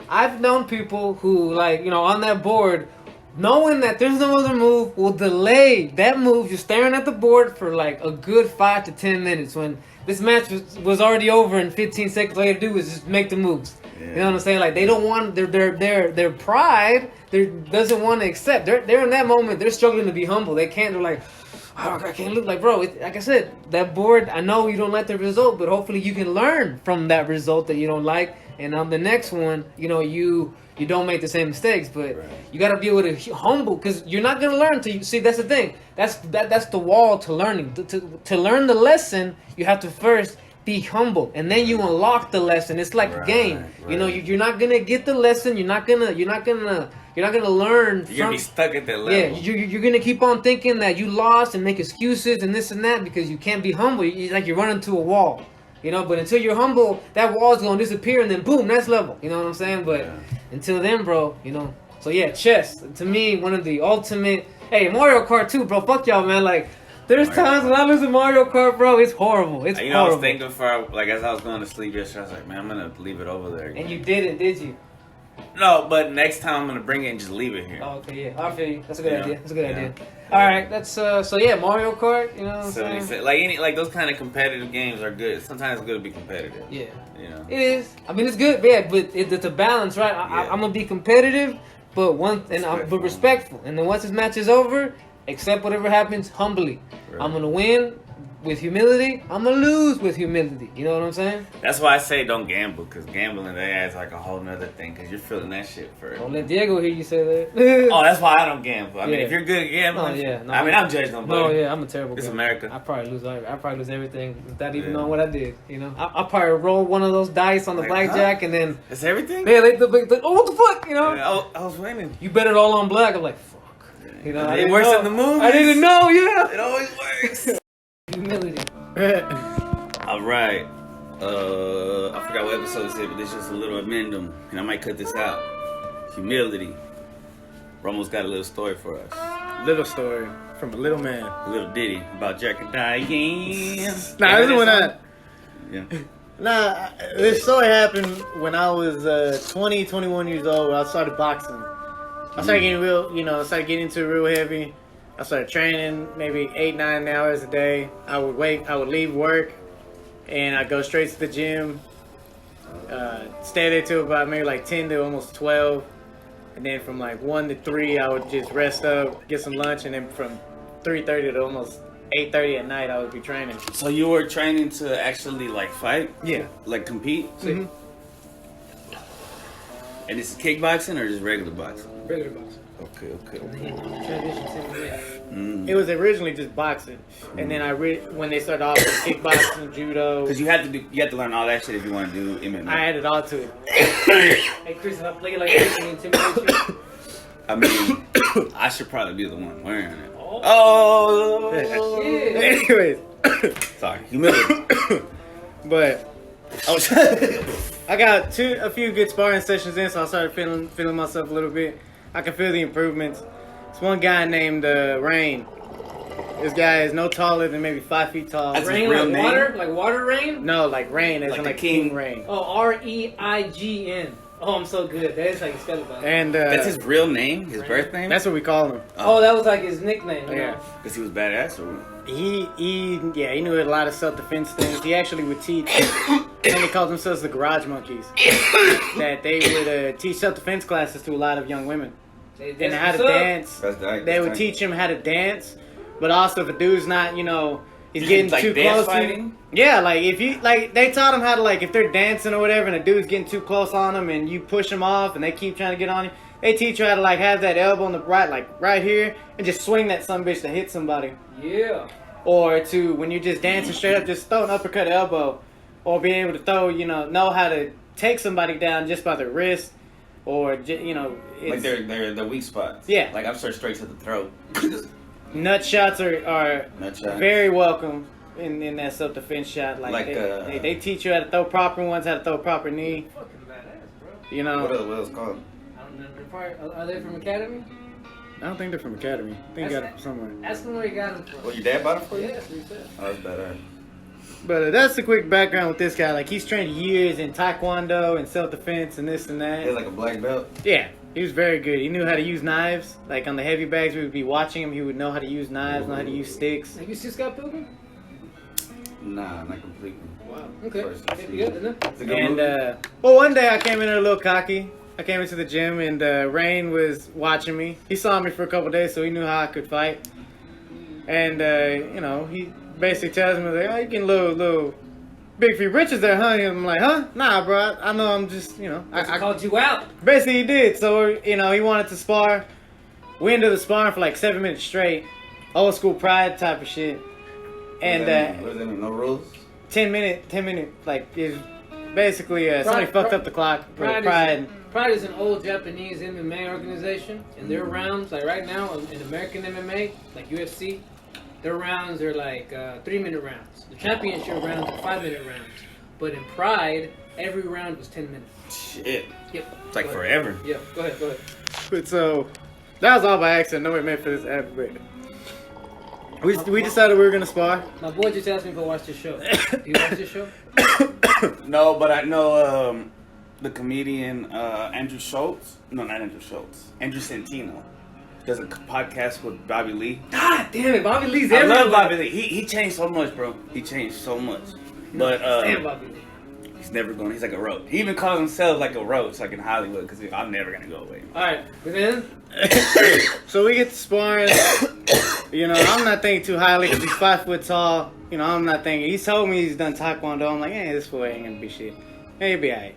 I've known people who, like, you know, on that board, knowing that there's no other move, will delay that move, just staring at the board for like a good 5 to 10 minutes when this match was already over and 15 seconds all you have to do is just make the moves. Yeah. You know what I'm saying? Like, they don't want their pride doesn't want to accept. They're in that moment, they're struggling to be humble. They can't, they're like, oh, I can't look like, bro. Like I said, that board, I know you don't like the result, but hopefully you can learn from that result that you don't like. And on the next one, you know, you don't make the same mistakes, but you got to be able to humble, because you're not going to learn till you see. That's the thing. That's the wall to learning. To learn the lesson, you have to first be humble, and then you unlock the lesson. It's like a game. You know, you're not gonna get the lesson. You're not gonna learn. You're gonna be stuck at that level. Yeah, you're gonna keep on thinking that you lost and make excuses and this and that because you can't be humble. You're running to a wall, you know. But until you're humble, that wall's gonna disappear, and then boom, next level. You know what I'm saying? But until then, bro, you know. So yeah, chess to me one of the ultimate. Hey, Mario Kart too, bro. Fuck y'all, man. Like, there's times when I lose in Mario Kart, bro. It's horrible. It's horrible. I was thinking as I was going to sleep yesterday, I was like, man, I'm gonna leave it over there again. And you didn't, did you? No, but next time I'm gonna bring it and just leave it here. Oh, okay, yeah, I feel you. That's a good idea. That's a good idea. All right, that's so yeah, Mario Kart. You know what I'm saying? Like those kind of competitive games are good. Sometimes it's good to be competitive. Yeah, you know. It is. I mean, it's good, yeah, but it's a balance, right? I'm gonna be competitive, but respectful. And then once this match is over, accept whatever happens humbly. Right. I'm gonna win with humility. I'm gonna lose with humility. You know what I'm saying? That's why I say don't gamble, because gambling that adds like a whole nother thing, because you're feeling that shit first. Don't let Diego hear you say that. Oh, that's why I don't gamble. I mean, if you're good at gambling, I mean, I'm judging them. No, yeah, I'm a terrible. It's gambler. America. I probably lose everything without even knowing what I did. You know, I probably roll one of those dice on the blackjack and then it's everything. Yeah, oh, what the fuck? You know, I was winning. You bet it all on black. I'm like, fuck. You know, it works in the movies. I didn't know. Yeah, it always works. Humility. All right. I forgot what episode it said, but this is just a little addendum, and I might cut this out. Humility. Romo's got a little story for us. Little story from a little man. A little ditty about Jecediah. Nah, this is when Yeah. Nah, this story happened when I was 20, 21 years old. I started boxing. I started getting into it real heavy. I started training maybe 8-9 hours a day. I would leave work, and I'd go straight to the gym. Stay there till about maybe like 10 to almost 12. And then from like 1 to 3, I would just rest up, get some lunch, and then from 3:30 to almost 8:30 at night, I would be training. So you were training to actually like fight? Yeah. Like compete? Mm-hmm. And this is kickboxing or just regular boxing? Regular boxing. Okay. It was originally just boxing, and then when they started offering kickboxing, judo. Because you had to learn all that shit if you want to do MMA. I added all to it. Hey Chris, if I play like this and intimidate you. I mean, I should probably be the one wearing it. Oh. Anyways, sorry, humility. But I got a few good sparring sessions in, so I started feeling myself a little bit. I can feel the improvements. It's one guy named Rain. This guy is no taller than maybe 5 feet tall. That's his Rain real like name? water? Like water rain? No, like rain, as Like in the like king. King Rain. Oh, Reign. Oh, I'm so good. That is how you spell it, buddy. And That's his real name, his birth name. that's what we call him. Oh, that was like his nickname. you Yeah. know? Because he was badass. Or He knew a lot of self-defense things. He actually would teach, and they called themselves the Garage Monkeys. That they would teach self-defense classes to a lot of young women. And how to dance. They would teach him how to dance, but also if a dude's not, he's getting like too dance close. fighting? Yeah, like if you they taught him how to if they're dancing or whatever, and a dude's getting too close on them, and you push them off, and they keep trying to get on you. They teach you how to have that elbow on the right here, and just swing that son bitch to hit somebody. Yeah. Or to when you're just dancing straight up, just throw an uppercut elbow, or be able to throw, know how to take somebody down just by the wrist, or like it's, they're the weak spots. Yeah. Like I'm straight to the throat. nut shots are Nut shots. very welcome in that self-defense shot. They teach you how to throw proper ones, how to throw proper knee. Fucking badass, bro. What else called? I don't know. They're probably, are they from Academy? I don't think they're from Academy. I think they got it from somewhere. Ask them where you got them from. Well, your dad bought it for you? Yeah, that's what he said. Oh, that's badass. But that's the quick background with this guy. He's trained years in Taekwondo and self-defense and this and He that. has like a black belt. Yeah, he was very good. He knew how to use knives. Like on the heavy bags, we would be watching him. He would know how to use knives, know how to use sticks. Have you seen Scott Pilgrim? Nah, not completely. Wow. Okay. First, Okay, you good, isn't it? It's a good And movie. one day I came in a little cocky. I came into the gym and Rain was watching me. He saw me for a couple days, so he knew how I could fight. And he basically tells me like, "Oh, you getting a little big for your britches there, huh?" And I'm like, "Huh? Nah, bro. I know I'm just, I called you out. Basically, he did. So, he wanted to spar. We ended up sparring for like 7 minutes straight. Old school Pride type of shit. And What does that mean? No rules? 10 minute, is basically somebody Pride- fucked up the clock. For Pride is an old Japanese MMA organization, and their rounds, like right now in American MMA, like UFC, their rounds are like 3-minute rounds. The championship rounds are 5-minute rounds. But in Pride, every round was 10 minutes. Shit. Yep. It's like Go ahead. forever. Yeah, go ahead. But so, that was all by accident. Nobody meant for this ever. We decided we were going to spar. My boy just asked me if I watched this show. Do you watch this show? No, but I know the comedian Andrew Schultz. No, not Andrew Schultz. Andrew Santino does a podcast with Bobby Lee. God damn it, Bobby Lee's I everywhere. love Bobby Lee. He changed so much, bro. He changed so much. But Damn Bobby Lee. he's never going. He's like a roach. He even calls himself like a roach, like in Hollywood, because I'm never gonna go away. All right, but then So we get to sparring. I'm not thinking too highly because he's 5 foot tall. I'm not thinking. He's told me he's done Taekwondo. I'm like, this fool ain't going to be shit. He'll be alright.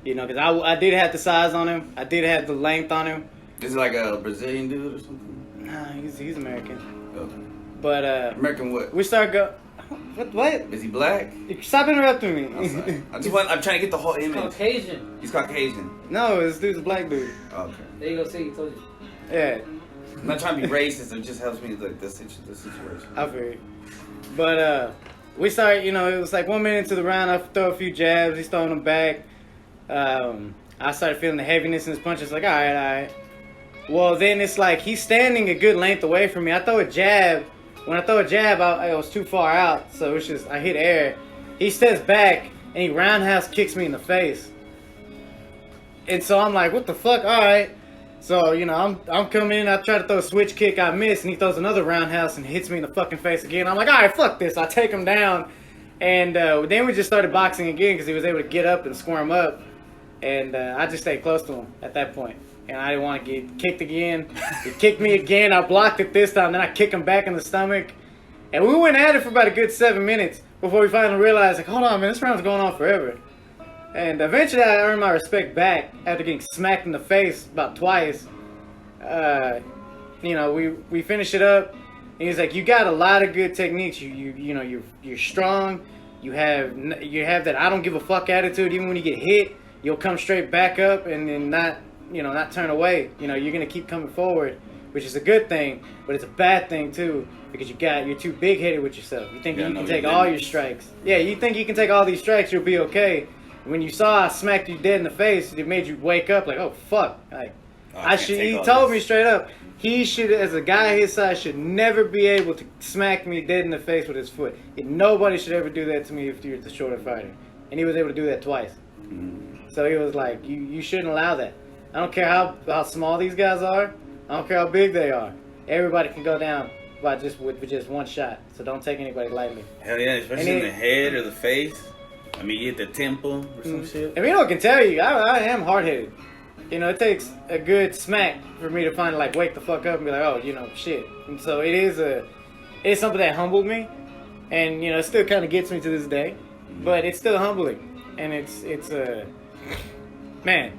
Because I did have the size on him. I did have the length on him. Is it like a Brazilian dude or something? Nah, he's American. Okay. But American what? we start go. What? Is he black? Stop interrupting I'm me. sorry. I'm trying to get the whole image. Caucasian. He's Caucasian. No, this dude's a black dude. Okay. There you go. See, he told you. Yeah, I'm not trying to be racist. It just helps me with like this situation. I feel you. But we started. It was like 1 minute into the round. I throw a few jabs. He's throwing them back. I started feeling the heaviness in his punches. Like, all right. Well, then it's like he's standing a good length away from me. I throw a jab. When I throw a jab, I was too far out, so it's just I hit air. He steps back and he roundhouse kicks me in the face. And so I'm like, what the fuck? All right. So I'm coming in. I try to throw a switch kick. I miss, and he throws another roundhouse and hits me in the fucking face again. I'm like, all right, fuck this. I take him down, and then we just started boxing again because he was able to get up and squirm up, and I just stayed close to him at that point. And I didn't want to get kicked again. He kicked me again. I blocked it this time. Then I kicked him back in the stomach. And we went at it for about a good 7 minutes before we finally realized, hold on, man, this round's going on forever. And eventually I earned my respect back after getting smacked in the face about twice. We finished it up. And he's like, you got a lot of good techniques. You're strong. You have that I don't give a fuck attitude. Even when you get hit, you'll come straight back up and then not turn away. You're gonna keep coming forward, which is a good thing, but it's a bad thing too because you're too big headed with yourself. You think you can take all your strikes. Yeah, you think you can take all these strikes, you'll be okay. When you saw I smacked you dead in the face, it made you wake up like, oh fuck, like He told me straight up. He should, as a guy his size, should never be able to smack me dead in the face with his foot. Nobody should ever do that to me if you're the shorter fighter. And he was able to do that twice. So he was like, you shouldn't allow that. I don't care how small these guys are. I don't care how big they are. Everybody can go down by with just one shot. So don't take anybody lightly. Hell yeah, especially in the head or the face. I mean, you hit the temple or some shit. And you know, I can tell you, I am hard-headed. You know, it takes a good smack for me to finally like wake the fuck up and be like, oh, you know, shit. And so it's something that humbled me, and you know, it still kind of gets me to this day, but it's still humbling, and it's man,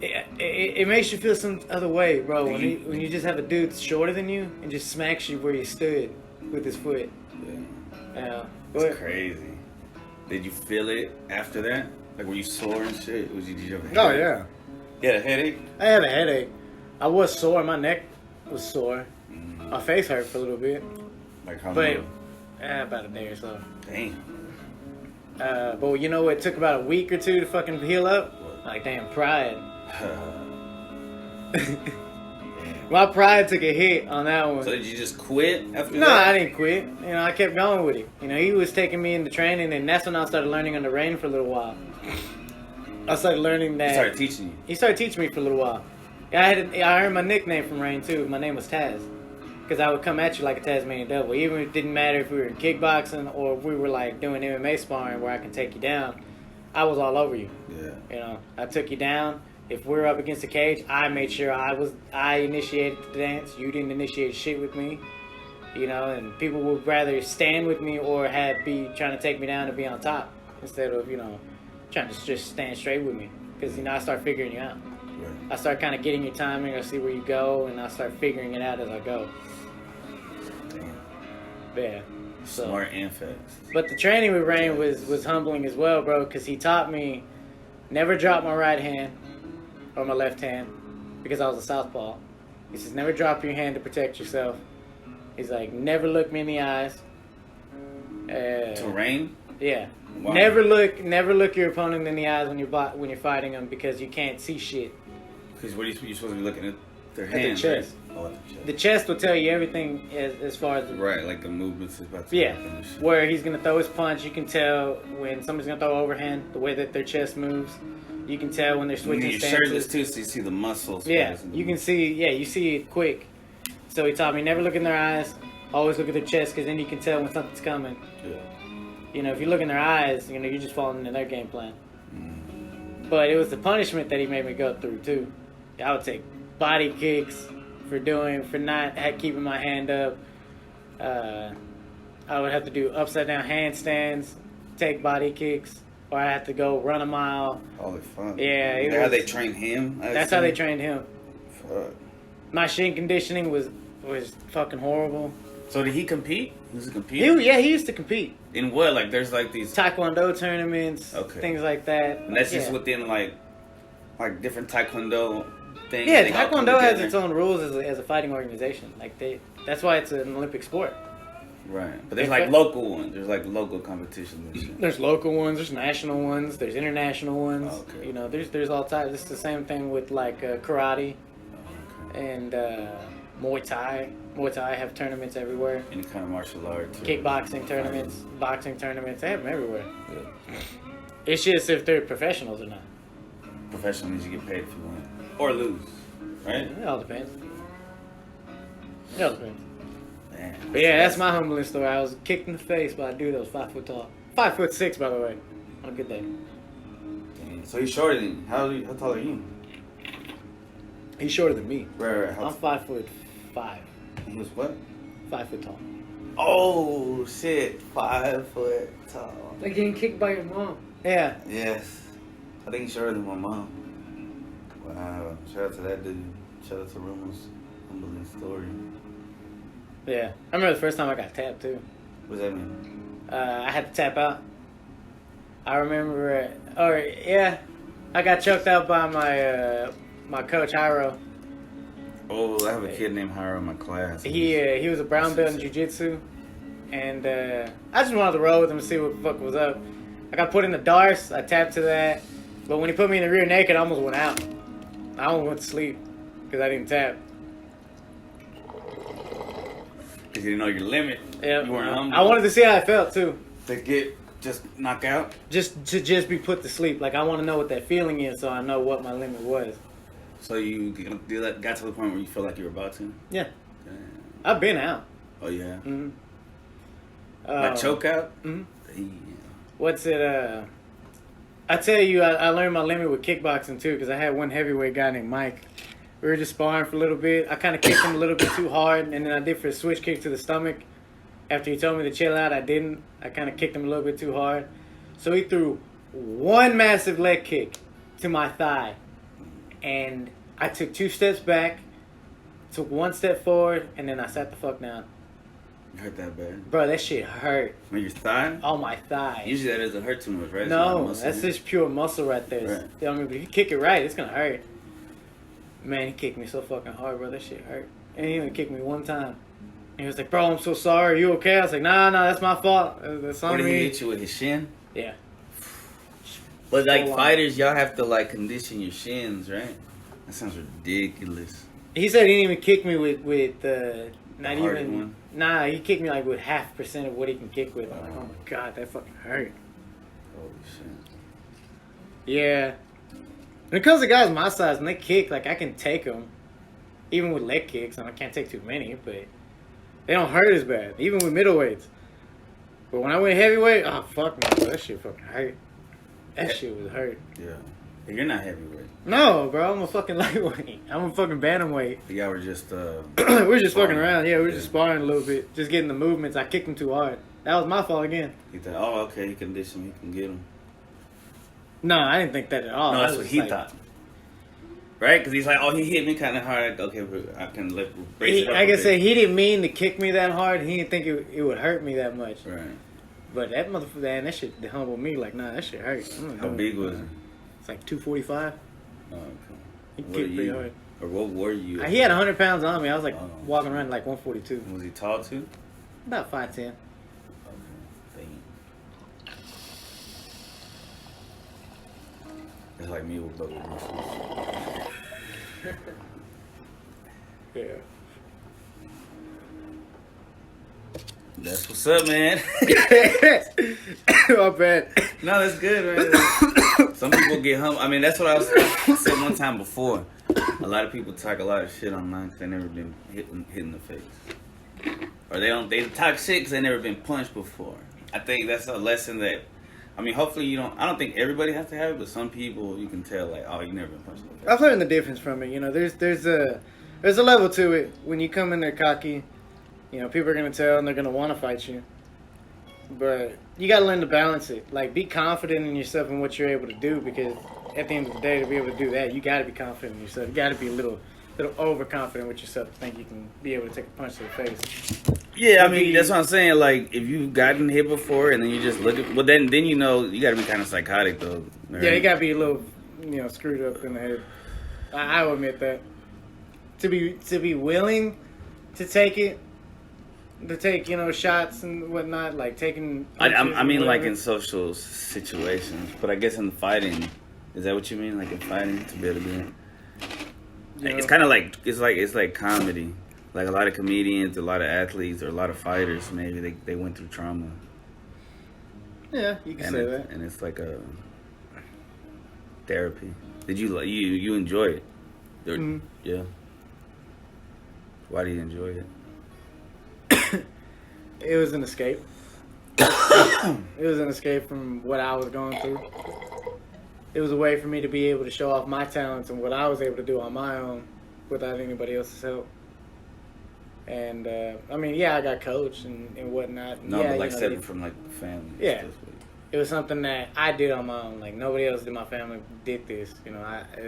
it makes you feel some other way, bro. When you just have a dude shorter than you and just smacks you where you stood with his foot. Yeah, it's crazy. Did you feel it after that? Like, were you sore and shit? Did you have a headache? Oh yeah. You had a headache? I had a headache. I was sore. My neck was sore. My face hurt for a little bit. Like how but, long? About a day or so. Damn. But you know, it took about a week or two to fucking heal up. Like, damn, pride. My pride took a hit on that one. So did you just quit after that? No, I didn't quit. You know, I kept going with it. You know, he was taking me into training, and that's when I started learning on the rein for a little while. I started learning that. He started teaching you. He started teaching me for a little while. I earned my nickname from Rain too. My name was Taz, because I would come at you like a Tasmanian devil. Even if it didn't matter if we were in kickboxing or if we were like doing MMA sparring where I can take you down, I was all over you. Yeah. You know, I took you down. If we were up against the cage, I made sure I initiated the dance. You didn't initiate shit with me. You know, and people would rather stand with me or be trying to take me down and be on top instead of, you know, trying to just stand straight with me. Because, you know, I start figuring you out. Right. I start kind of getting your timing. I see where you go, and I start figuring it out as I go. Damn. Yeah. So. Smart and fast. But the training with Rain was humbling as well, bro, because he taught me never drop my right hand or my left hand because I was a southpaw. He says, never drop your hand to protect yourself. He's like, never look me in the eyes. To Rain? Yeah. Wow. Never look your opponent in the eyes when you're fighting them because you can't see shit. Because what are you supposed to be looking at? Their At the hands, chest. right? Oh, at the chest. The chest will tell you everything as far as Right, like the movements is about to yeah, happen and shit. where he's gonna throw his punch. You can tell when somebody's gonna throw overhand, the way that their chest moves. You can tell when they're switching You're stances. shirtless too, so you see the muscles. Yeah, you can see. Yeah, you see it quick. So he taught me never look in their eyes. Always look at their chest, because then you can tell when something's coming. Yeah. You know, if you look in their eyes, you know, you're just falling into their game plan. But it was the punishment that he made me go through too. I would take body kicks for not keeping my hand up. I would have to do upside down handstands, take body kicks, or I had to go run a mile. Holy fuck. Yeah, How they trained him? That's how they trained him. Fuck. My shin conditioning was fucking horrible. So did he compete? He was a competitor? He used to compete. In what? Like there's like these Taekwondo tournaments, Okay. things like that. And that's just Yeah. within like different Taekwondo things. Yeah, they all come Taekwondo has together. its own rules as a fighting organization. That's why it's an Olympic sport. Right. But there's In like fact- local ones. There's like local competitions and shit. There's local ones, there's national ones, there's international ones. Okay. You know, there's all types. It's the same thing with like karate Okay. and Muay Thai. Muay Thai have tournaments everywhere. Any kind of martial arts. Kickboxing tournaments, boxing tournaments, they have them everywhere. It's just if they're professionals or not. Professional means you get paid if you win. Or lose. Right? It all depends. It all depends. Man. But yeah, that's my humbling story. I was kicked in the face by a dude that was 5 foot tall. 5'6", by the way. On a good day. Damn. So he's shorter than you. How tall are you? He's shorter than me. Right. I'm 5'5". He was what? 5 foot tall. Oh shit! 5 foot tall. Like getting kicked by your mom. Yeah. Yes. I think he's shorter than my mom. Wow. Shout out to that dude. Shout out to Rumo's humbling story. Yeah. I remember the first time I got tapped too. What does that mean? I had to tap out. I remember, I got choked out by my coach Hiro. Oh, I have a kid named Hiro in my class. He was a brown belt in jiu-jitsu, and I just wanted to roll with him and see what the fuck was up. I got put in the darts. I tapped to that, but when he put me in the rear naked, I almost went out. I almost went to sleep. because I didn't tap. Because you didn't know your limit. Yeah, You weren't humble. I wanted to see how it felt too. to get just knock out. Just to be put to sleep. Like I want to know what that feeling is, so I know what my limit was. So you do that? Got to the point where you feel like you were about to? Yeah, Damn. I've been out. Oh yeah. Mm-hmm. Like choke out. Mhm. Damn. What's it? I tell you, I learned my limit with kickboxing too, because I had one heavyweight guy named Mike. We were just sparring for a little bit. I kind of kicked him a little bit too hard, and then I did for a switch kick to the stomach. After he told me to chill out, I didn't. I kind of kicked him a little bit too hard. So he threw one massive leg kick to my thigh. And I took 2 steps back, took 1 step forward, and then I sat the fuck down. You hurt that bad? Bro, that shit hurt. On your thigh? On my thigh. Usually that doesn't hurt too much, right? It's not No, muscle. that's just pure muscle right there. Right. I mean, if you kick it right, it's gonna hurt. Man, he kicked me so fucking hard, bro. That shit hurt. And he only kicked me 1 time. And he was like, "Bro, I'm so sorry. Are you okay?" I was like, "Nah, that's my fault. That's Or on did he me." hit you with his shin? Yeah. But like Full on. fighters, y'all have to like condition your shins, right? That sounds ridiculous. He said he didn't even kick me with not The hard even. one? Nah, he kicked me like with 0.5% of what he can kick with. I'm like, oh my god, that fucking hurt. Holy shit. Yeah. When it comes to guys my size, when they kick, like I can take them, even with leg kicks, and I can't take too many, but they don't hurt as bad, even with middleweights. But when I went heavyweight, oh fuck me, bro, that shit fucking hurt. That shit was hurt. Yeah. But you're not heavyweight. No, bro, I'm a fucking lightweight. I'm a fucking bantamweight. Y'all were just We're just fucking Sparring. around. Yeah, we're Yeah. just sparring a little bit, just getting the movements. I kicked him too hard. That was my fault again. he thought, oh okay, he conditioned, he can get him. No, I didn't think that at all. No, I that's was what just he like- thought. Right? Because he's like, oh, he hit me kind of hard. Okay, I can brace it up. Like a I bit. said, he didn't mean to kick me that hard. He didn't think it would hurt me that much. Right. But that motherfucker, man, that shit humbled me. Like, nah, that shit hurt. How big was he? It's like 245. Oh, okay. He What kicked are pretty you? hard. Or what were you? He had 100 pounds on me. I was like Oh. walking around like 142. Was he tall too? About 5'10". Okay. It's like me with but with muscles. Yeah. That's what's up, man. My bad. No, that's good, man. Some people get humble. I mean, that's what I said one time before. A lot of people talk a lot of shit online because they never been hit in the face, or they talk shit because they never been punched before. I think that's a lesson that, I mean, hopefully you don't. I don't think everybody has to have it, but some people you can tell like, oh, you never been punched in the face. I've learned the difference from it. You know, there's a level to it. When you come in there cocky, you know, people are gonna tell and they're gonna want to fight you. But you gotta learn to balance it. Like, be confident in yourself and what you're able to do, because at the end of the day, to be able to do that, you gotta be confident in yourself. You gotta be a little overconfident with yourself to think you can be able to take a punch to the face. Yeah, I mean, that's what I'm saying. Like, if you've gotten hit before and then you just look at, well, then you know you got to be kind of psychotic though. Right? Yeah, you gotta be a little, screwed up in the head. I will admit that. To be willing to take it, to take shots and whatnot, like taking. I punches mean, and like whatever. in social situations, but I guess in fighting, is that what you mean? Like in fighting, to be able to do it? You know? It's kind of like it's like comedy. Like a lot of comedians, a lot of athletes, or a lot of fighters, maybe they went through trauma, Yeah, you can and say that. and it's like a therapy. Did you enjoy it? Or- Mhm. Yeah. Why do you enjoy it? It was an escape. It was an escape from what I was going through. It was a way for me to be able to show off my talents and what I was able to do on my own without anybody else's help. And I mean, yeah, I got coached and whatnot. No, yeah, but like you know, separate from like the family. and Yeah. stuff. it was something that I did on my own. Like, nobody else in my family did this. It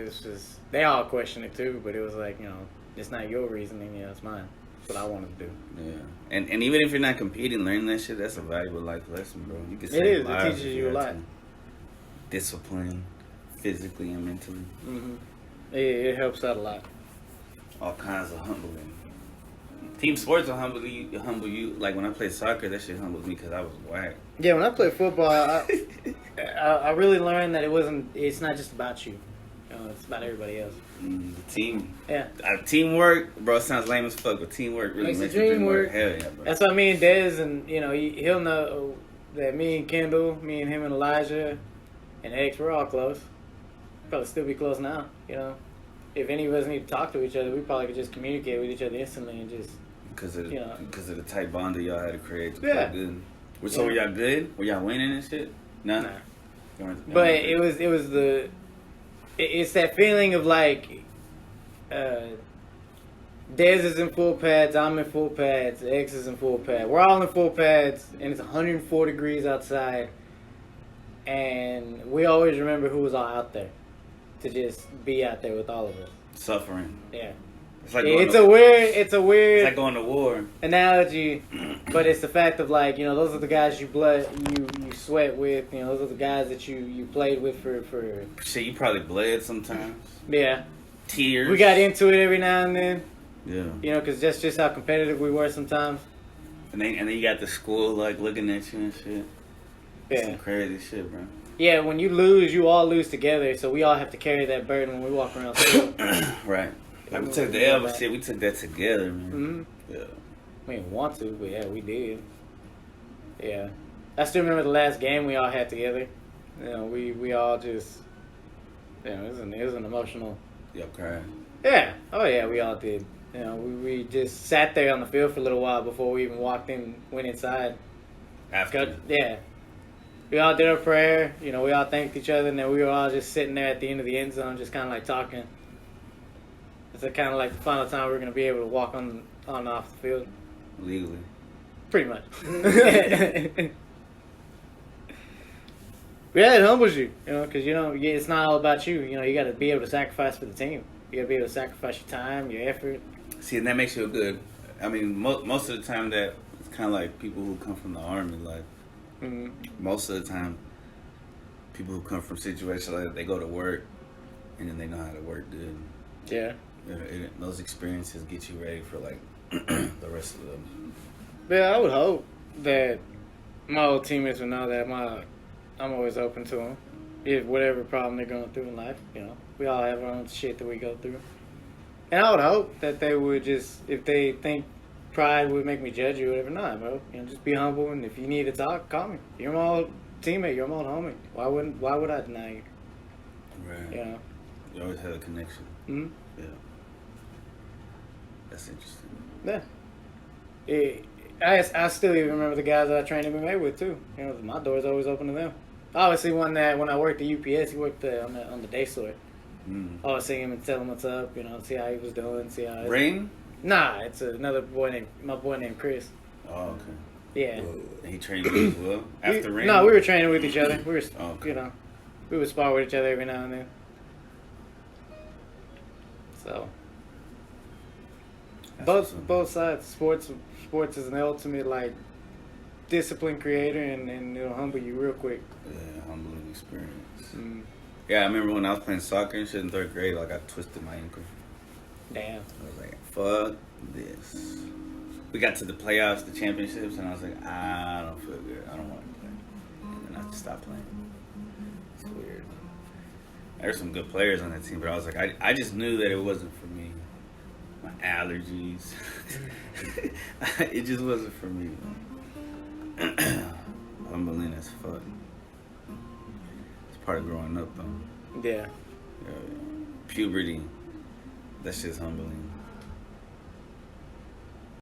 was just, they all questioned it too, but it was like, it's not your reasoning, it's mine. It's what I wanted to do. Yeah, and even if you're not competing, learning that shit, that's a valuable life lesson, bro. You can It save is. It lives teaches if you a have lot. to. Discipline, physically and mentally, Mm-hmm. It helps out a lot. all kinds of humbling. Team sports will humble you. Like when I played soccer, that shit humbled me because I was whack. Yeah, when I played football, I really learned that it's not just about you. You know, it's about everybody else. The team. Yeah. Teamwork, bro, sounds lame as fuck, but teamwork really makes the dream work. Hell yeah, bro. That's what me and Dez, and you know, he'll know that me and Kendall, me and him and Elijah, and X, we're all close. Probably still be close now. You know, if any of us need to talk to each other, we probably could just communicate with each other instantly and just. Because of, you know. the tight bond that y'all had to create to Yeah. play good. So were y'all good? Were y'all winning and shit? Nah. But it's that feeling of like, Dez is in full pads, I'm in full pads, X is in full pads. We're all in full pads, and it's 104 degrees outside, and we always remember who was all out there to just be out there with all of us. Suffering. Yeah. It's like It's a weird it's like going to war. analogy, but it's the fact of like, you know, those are the guys you sweat with, you know, those are the guys that you played with for Shit, you probably bled sometimes. yeah. Tears. We got into it every now and then, Yeah. you know, because that's just how competitive we were sometimes. And then you got the school like looking at you and shit. Yeah. Some crazy shit, bro. Yeah, when you lose, you all lose together, so we all have to carry that burden when we walk around school. Right. Like we took the L, but shit, we took that together, man. Mm-hmm. Yeah. We didn't want to, but yeah, we did. Yeah. I still remember the last game we all had together. You know, we all just, you know, it was an emotional. Y'all cried. Yeah. Oh yeah, we all did. You know, we just sat there on the field for a little while before we even went inside. After. Yeah. We all did our prayer. You know, we all thanked each other, and then we were all just sitting there at the end of the end zone, just kind of like talking. It's kind of like the final time we're going to be able to walk on and off the field. Legally. Pretty much. Yeah, it humbles you, you know, because, you know, it's not all about you. You know, you got to be able to sacrifice for the team. You got to be able to sacrifice your time, your effort. See, and that makes you feel good. I mean, most of the time that it's kind of like people who come from the army, like, most of the time, people who come from situations like that, they go to work, and then they know how to work good. Yeah. Those experiences get you ready for, like, the rest of them. Yeah, I would hope that my old teammates would know that I'm always open to them. If whatever problem they're going through in life, you know, we all have our own shit that we go through. And I would hope that they would just, if they think pride would make me judge you or whatever, nah, bro. You know, just be humble, and if you need to talk, call me. You're my old teammate. You're my old homie. Why would I deny you? Right. You know. You always have a connection. Hmm. Yeah. That's interesting. Yeah. I still even remember the guys that I trained MMA with too. You know, my door's always open to them. I always see one that when I worked at UPS, he worked on the day store. I always see him and tell him what's up. You know, see how he was doing. See how. Ring? Nah, it's another boy named Chris. Oh, okay. Yeah. And he trained you as well after Ring? No, we were training with each other. We were, okay. you know, we would spar with each other every now and then. So. Both sides. Sports is an ultimate like discipline creator, and it'll humble you real quick. Yeah, humbling experience. Yeah, I remember when I was playing soccer and shit in 3rd grade, like I twisted my ankle. Damn. I was like, fuck this. We got to the playoffs, the championships, and I was like, I don't feel good. I don't want to play. And then I just stopped playing. It's weird. There's some good players on that team, but I was like, I just knew that it wasn't for me. My allergies. It just wasn't for me. Humbling as fuck. It's part of growing up, though. Yeah. Yeah. Puberty. That shit's humbling.